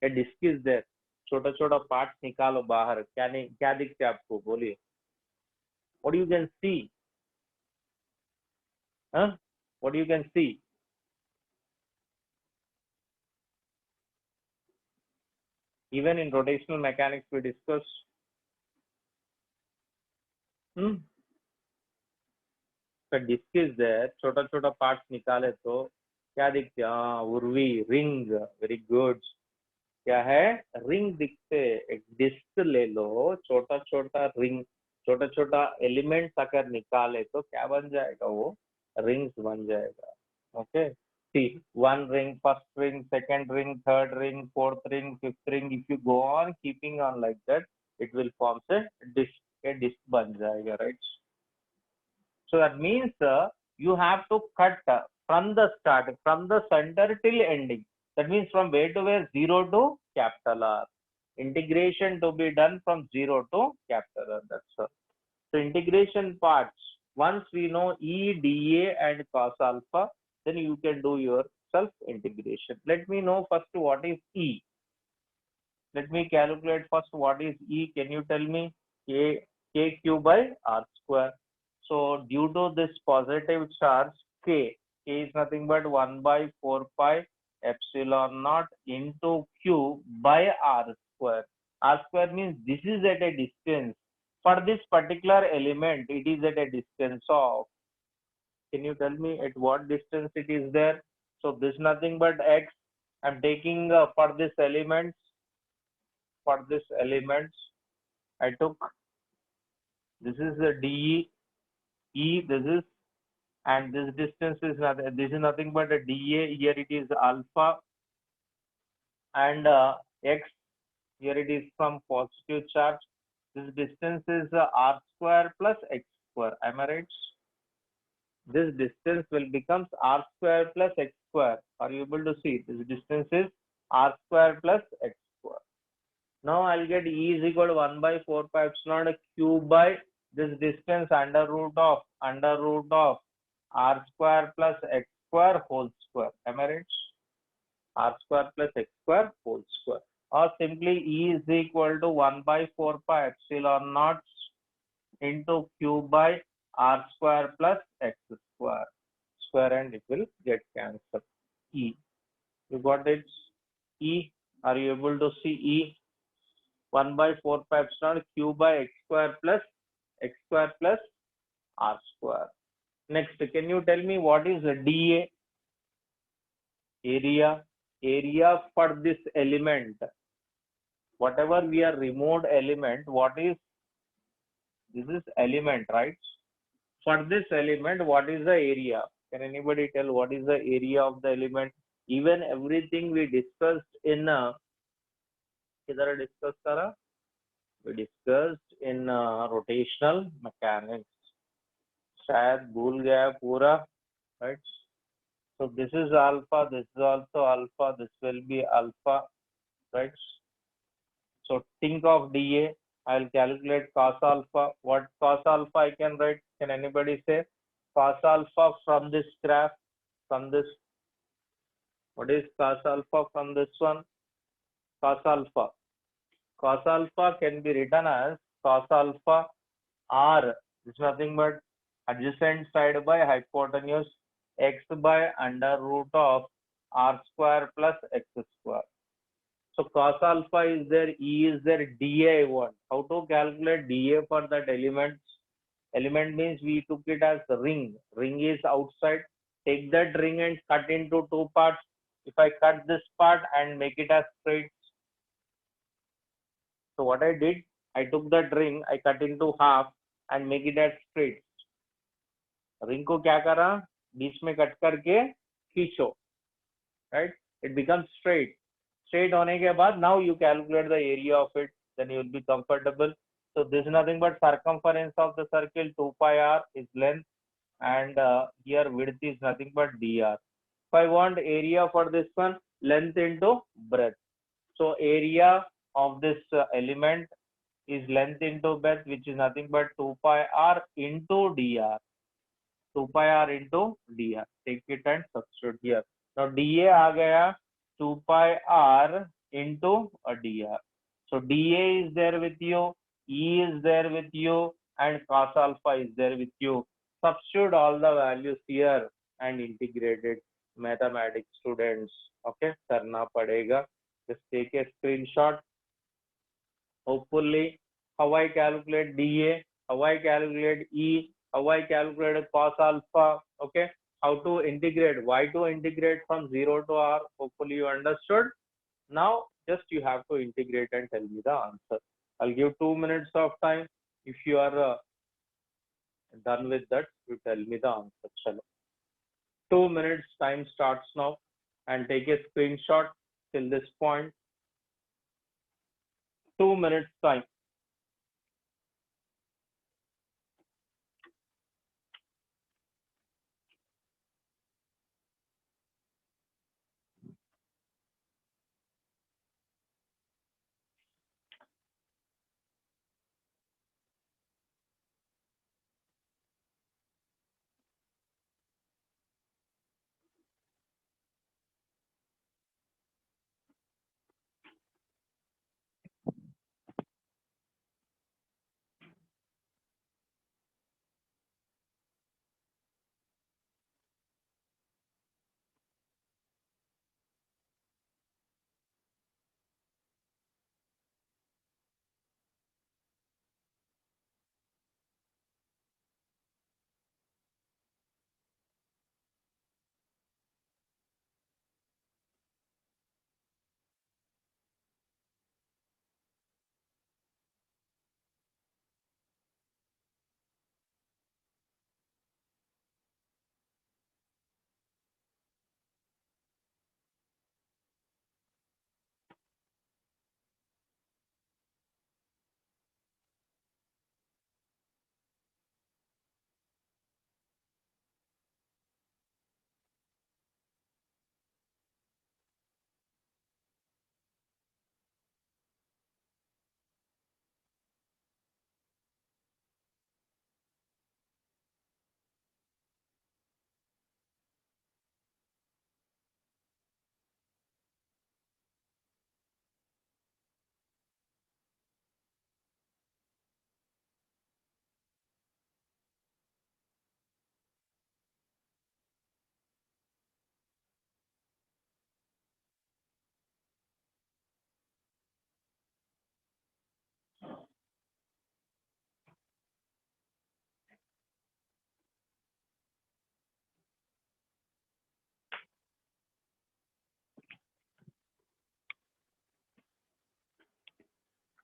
A disk is there, छोटा छोटा पार्ट्स निकालो बाहर, क्या नहीं, क्या दिखते आपको? बोलिए, what you can C? What you can C? Even in rotational mechanics we discussed. The disk is there, छोटा छोटा पार्ट्स निकाले तो क्या दिखते? हाँ, उर्वी, रिंग, वेरी गुड. क्या है? रिंग दिखते. एक डिस्क ले लो, छोटा छोटा रिंग, छोटा छोटा एलिमेंट्स अगर निकाले तो क्या बन जाएगा? वो रिंग्स बन जाएगा. Okay, see, one ring, first ring, second ring, third ring, fourth ring, fifth ring. If you go on keeping on like that, it will form a disc. A disc बन जाएगा, right? So that means you have to cut from the start, from the center till ending. That means from where to where? 0 to capital R. Integration to be done from 0 to capital R. That's all. So integration parts, once we know E, dA and cos alpha, then you can do your self integration. Let me know first what is E. Let me calculate first what is E. Can you tell me? K by R square. So due to this positive charge, K is nothing but 1 by 4 pi epsilon naught into Q by R square. R square means this is at a distance. For this particular element, it is at a distance of, can you tell me at what distance it is there? So this is nothing but X. I'm taking for this elements, I took, this is the DE, E, this is, and this distance is nothing but a dA. Here it is alpha, and X, here it is from positive charge. This distance is R square plus X square. Am I right? This distance will becomes R square plus X square. Are you able to see? This distance is R square plus X square. Now I'll get E is equal to 1 by 4 pi epsilon Q by this distance under root of R square plus X square whole square. Am I right? R square plus X square whole square. Or simply E is equal to 1 by 4 pi epsilon naught into Q by R square plus X square, and it will get cancelled. E. You got it? E. Are you able to see E? 1 by 4 pi epsilon Q by X square plus R square. Next, can you tell me what is dA? Area for this element. Whatever we are removed element, what is, this is element, right? For this element, what is the area? Can anybody tell what is the area of the element? Even everything we discussed in किधर discuss करा? We discussed in rotational mechanics. शायद भूल गया पूरा, right? So this is alpha, this is also alpha, this will be alpha, right? So think of dA. I'll calculate cos alpha. What cos alpha I can write? Can anybody say? Cos alpha from this graph, from this. What is cos alpha from this one? Cos alpha. Cos alpha can be written as cos alpha R. It's nothing but adjacent side by hypotenuse x by under root of r square plus x square. So cos alpha is there, E is there, dA I want. How to calculate dA for that element? Element means we took it as ring. Ring is outside. Take that ring and cut into two parts. If I cut this part and make it as straight, so what I did, I took that ring, I cut into half and make it as straight. Ring को क्या करा, बीच में cut करके खींचो, right? It becomes straight. Straight होने के बाद now you calculate the area of it, then you will be comfortable. So this is nothing but circumference of the circle, 2 pi r is length, and here width is nothing but dr. If I want area for this one, length into breadth. So area of this element is length into breadth, which is nothing but 2 pi r into dr. 2 pi r into dr. Take it and substitute here. Now dA आ गया 2 pi r into a dr. So dA is there with you, E is there with you, and cos alpha is there with you. Substitute all the values here and integrate it. Mathematics students, okay, करना पड़ेगा. Just take a screenshot. Hopefully, how I calculate dA, how I calculate E, how I calculate cos alpha, okay, how to integrate, why to integrate from 0 to r. Hopefully you understood. Now just you have to integrate and tell me the answer. I'll give 2 minutes of time. If you are done with that, you tell me the answer. Chalo. 2 minutes time starts now, and take a screenshot till this point. 2 minutes time.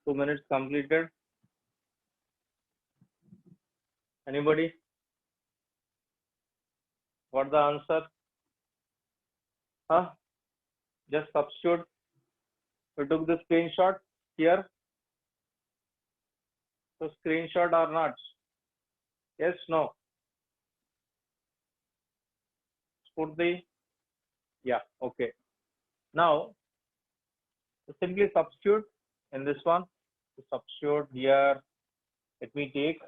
Two minutes completed. Anybody? What the answer? Huh? Just substitute. We took the screenshot here. So screenshot or not? Yes, no. Spurti? Yeah, okay. Now, simply substitute in this one. Substitute here. Let me take.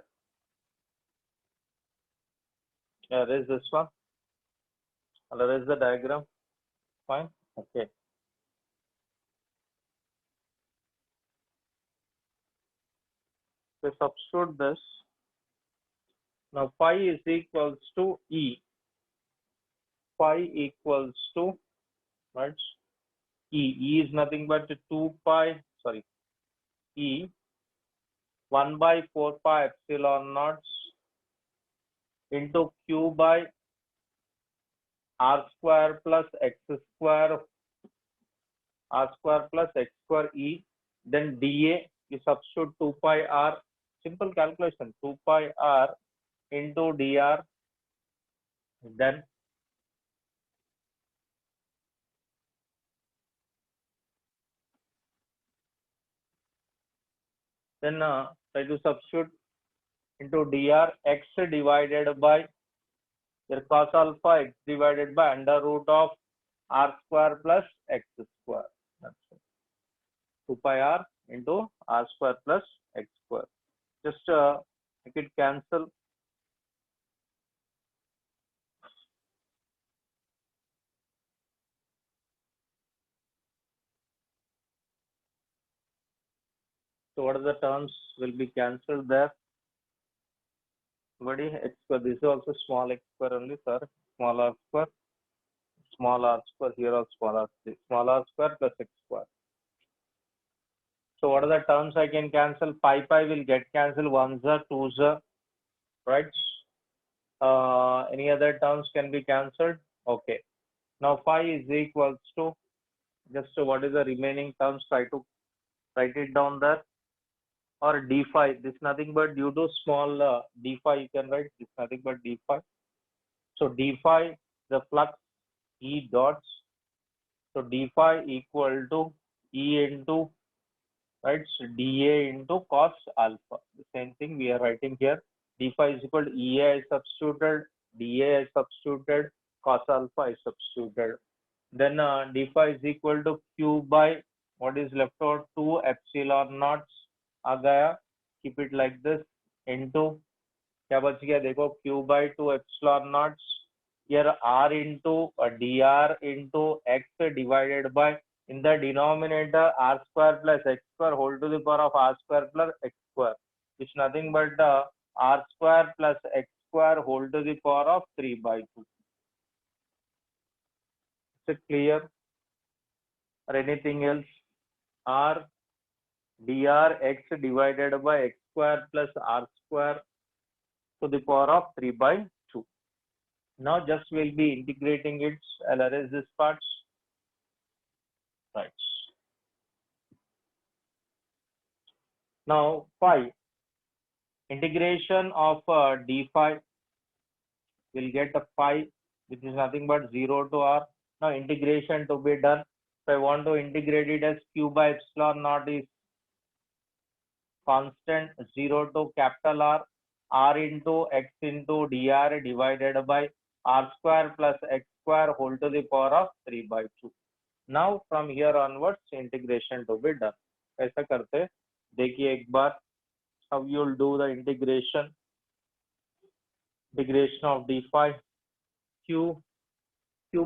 There is this one. There is the diagram. Fine. Okay. So substitute this. Now phi is equals to E. Phi equals to what? E. E is nothing but 2 pi, sorry, E 1 by 4 pi epsilon naught into Q by R square plus X square, R square plus X square E. Then dA, you substitute 2 pi R, simple calculation, 2 pi R into dr. Then try to substitute into dr x divided by your cos alpha x divided by under root of R square plus X square. That's it. 2 pi R into R square plus X square. Just make it cancel. So what are the terms will be cancelled there? Everybody, X square. This is also small X square only, sir. Small R square. Small R square here also small R. Small R square plus X square. So what are the terms I can cancel? Pi will get cancelled. 1s are 2s are, right? Any other terms can be cancelled? Okay. Now phi is equals to just what is the remaining terms? Try to write it down there. Or d phi. This is nothing but due to small d phi. You can write this nothing but d phi. So d phi, the flux E dots. So d phi equal to E into, right? So dA into cos alpha. The same thing we are writing here. D phi is equal to EA is substituted, dA is substituted, cos alpha is substituted. Then d phi is equal to Q by what is left out 2 epsilon naught आ गया. Keep it like this into क्या बच गया देखो Q by 2 epsilon naught here R into dr into x divided by in the denominator R square plus X square whole to the power of R square plus X square, which is nothing but R square plus X square whole to the power of 3 by 2. Is it clear? Or anything else? R dr x divided by X square plus R square to the power of 3 by 2. Now just we'll be integrating it. I'll erase this part. Right. Now phi, integration of d phi will get a phi which is nothing but 0 to r. Now integration to be done. So I want to integrate it as q by epsilon naught is constant 0 to capital R into x into dr divided by R square plus X square whole to the power of 3 by 2. Now from here onwards integration to be done. ऐसा करते देखिए एक बार. How you will do the integration of d phi q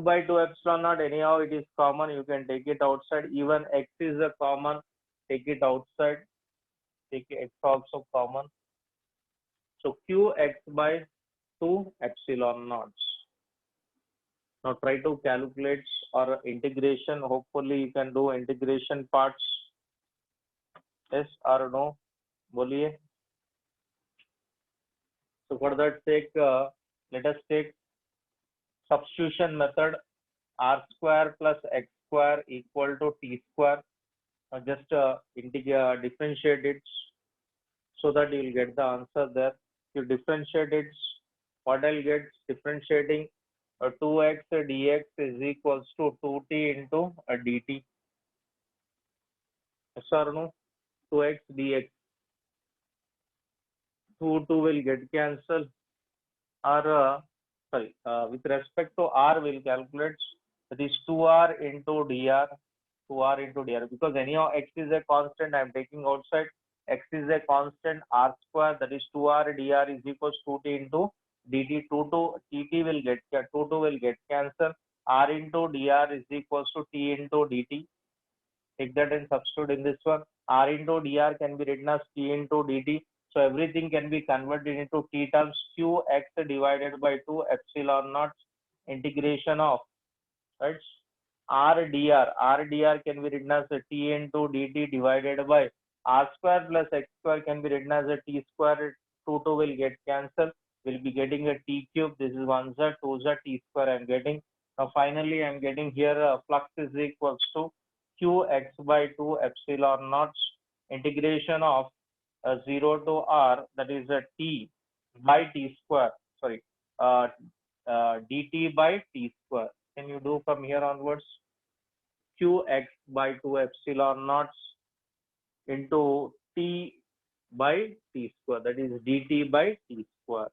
by 2 epsilon naught. Anyhow it is common, you can take it outside. Even x is a common, take it outside, take x also common. So qx by 2 epsilon naught. Now try to calculate or integration. Hopefully you can do integration parts. Yes or no? Boliye. So for that sake, let us take substitution method. R square plus X square equal to T square. Now just differentiate it so that you will get the answer there. You differentiate it, what I'll get differentiating 2x dx is equals to 2t into dt. Yes or no? 2x dx. 2 will get cancelled. Or with respect to r, we'll calculate that is 2r into dr. 2r into dr, because anyhow x is a constant, I am taking outside. X is a constant, r square, that is 2r dr is equals to 2t into dt. 2 tt will get 2 will get cancelled. R into dr is equals to t into dt. Take that and substitute in this one. R into dr can be written as t into dt. So everything can be converted into t terms. Qx divided by 2 epsilon naught integration of, right, r dr can be written as a t into dt divided by r square plus x square can be written as a t square. 2 will get cancelled. We'll be getting a t cube. This is 1z, 2z, t square I'm getting. Now finally I'm getting here flux is equals to qx by 2 epsilon naught integration of 0 to r, that is a t by t square, sorry, uh, dt by t square. Can you do from here onwards? Qx by 2 epsilon naught into t by t square, that is dt by t square.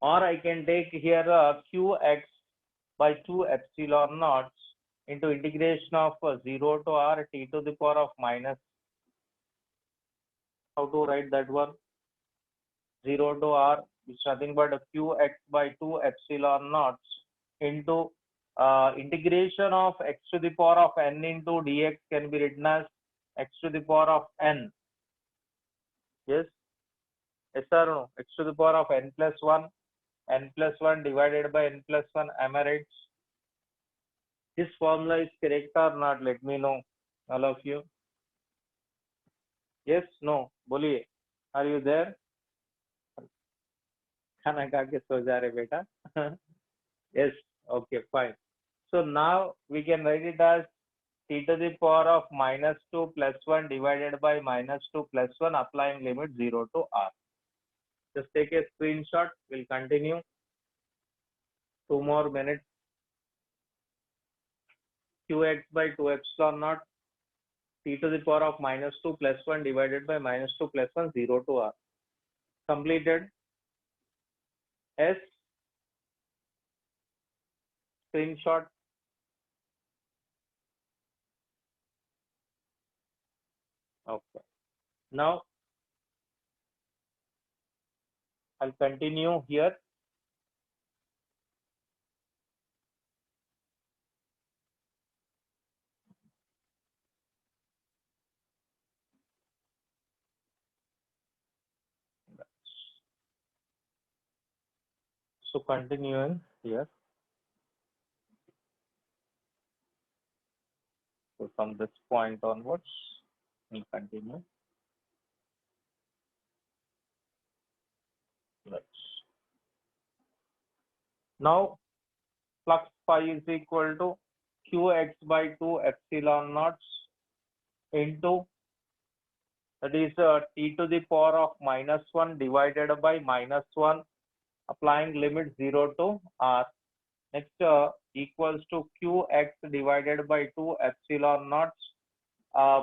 Or I can take here qx by 2 epsilon naught into integration of 0 to r t to the power of minus, how to write that one? 0 to r is nothing but a qx by 2 epsilon naught into integration of x to the power of n into dx can be written as x to the power of n. Yes, yes or no? X to the power of n plus 1 divided by n plus 1. Am I right? This formula is correct or not? Let me know, all of you. Yes, no, बोलिए. Are you there? खाना खा के सो जा रहे बेटा? Yes, okay, fine. So now we can write it as t to the power of minus 2 plus 1 divided by minus 2 plus 1, applying limit 0 to r. Just take a screenshot. We'll continue. 2 more minutes. Qx by 2 epsilon naught t to the power of minus 2 plus 1 divided by minus 2 plus 1, 0 to r. Completed. S. Screenshot. Okay. Now I'll continue here. So continuing here. So from this point onwards, we continue. Right. Now flux phi is equal to qx by 2 epsilon naught into, that is t to the power of minus 1 divided by minus 1, applying limit 0 to r. Next equals to qx divided by 2 epsilon naught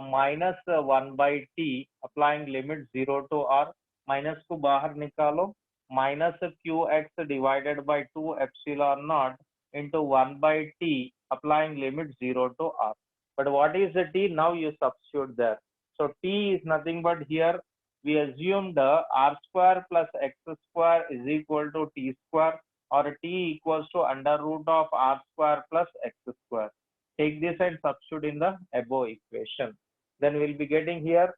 minus 1 by t, applying limit 0 to r. Minus को बाहर निकालो. Minus qx divided by 2 epsilon naught into 1 by t, applying limit 0 to r. But what is the t? Now you substitute there. So t is nothing but here we assumed r square plus x square is equal to t square, or t equals to under root of r square plus x square. Take this and substitute in the above equation. Then we'll be getting here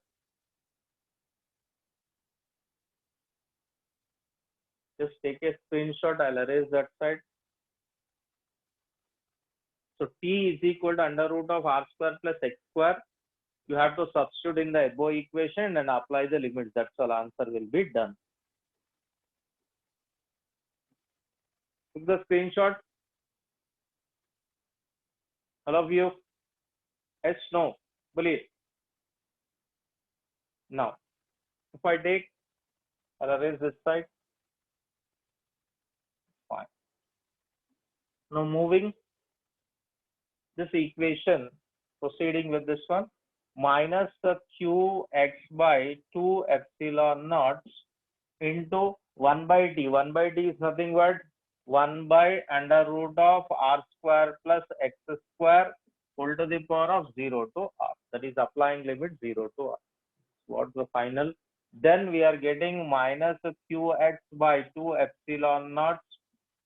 just take a screenshot. I'll erase that side. So t is equal to under root of r square plus x square. You have to substitute in the above equation and apply the limits. That's all. Answer will be done. Took the screenshot. All of you. Yes, no. Believe. Now, if I take, I'll erase this side. Fine. Now moving this equation, proceeding with this one, minus the qx by 2 epsilon naught into 1 by t. 1 by t is nothing but 1 by under root of r square plus x square whole to the power of 0 to r. That is applying limit 0 to r. What's the final? Then we are getting minus qx by 2 epsilon naught,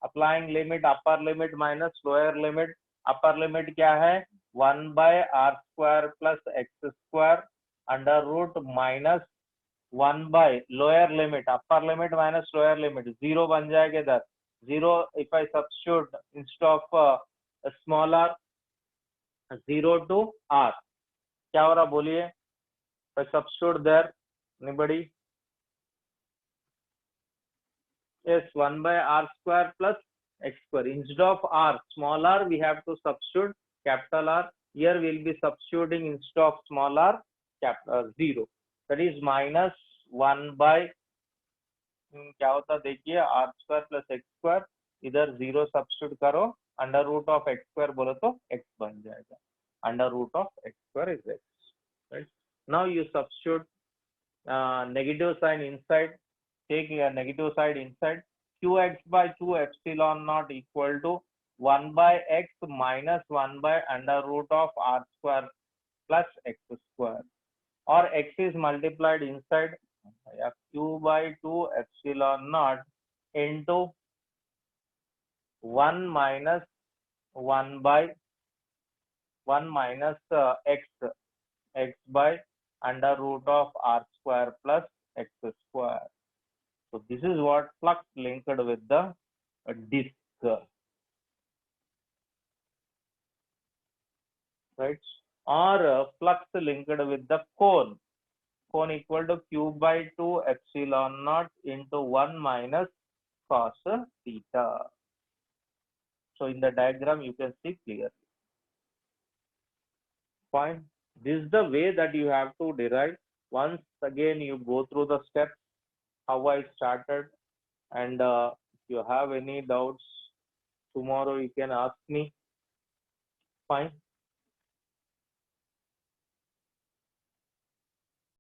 applying limit, upper limit minus lower limit. Upper limit क्या है? 1 by r square plus x square under root minus 1 by lower limit, upper limit minus lower limit, 0 बन जाएगा इधर. 0 if I substitute instead of a smaller 0 to r, क्या हो रहा बोलिए? If I substitute there, anybody? Yes, 1 by r square plus x square. Instead of r, small r, we have to substitute capital R. Here we'll be substituting instead of small r, capital 0. That is minus 1 by क्या होता देखिए r square plus x square. इधर 0 substitute करो, under root of x square बोलो तो x बन जाएगा. Under root of x square is x. Right? Now you substitute negative sign inside. Take a negative side inside. Qx by 2 epsilon naught equal to 1 by x minus 1 by under root of r square plus x square. Or x is multiplied inside. Q by 2 epsilon naught into 1 minus 1 by 1 minus x by under root of r square plus x square. So this is what flux linked with the disk, right? Or flux linked with the cone. Cone equal to q by 2 epsilon naught into 1 minus cos theta. So in the diagram you can see clearly. Fine. This is the way that you have to derive. Once again you go through the steps how I started, and if you have any doubts tomorrow you can ask me. Fine.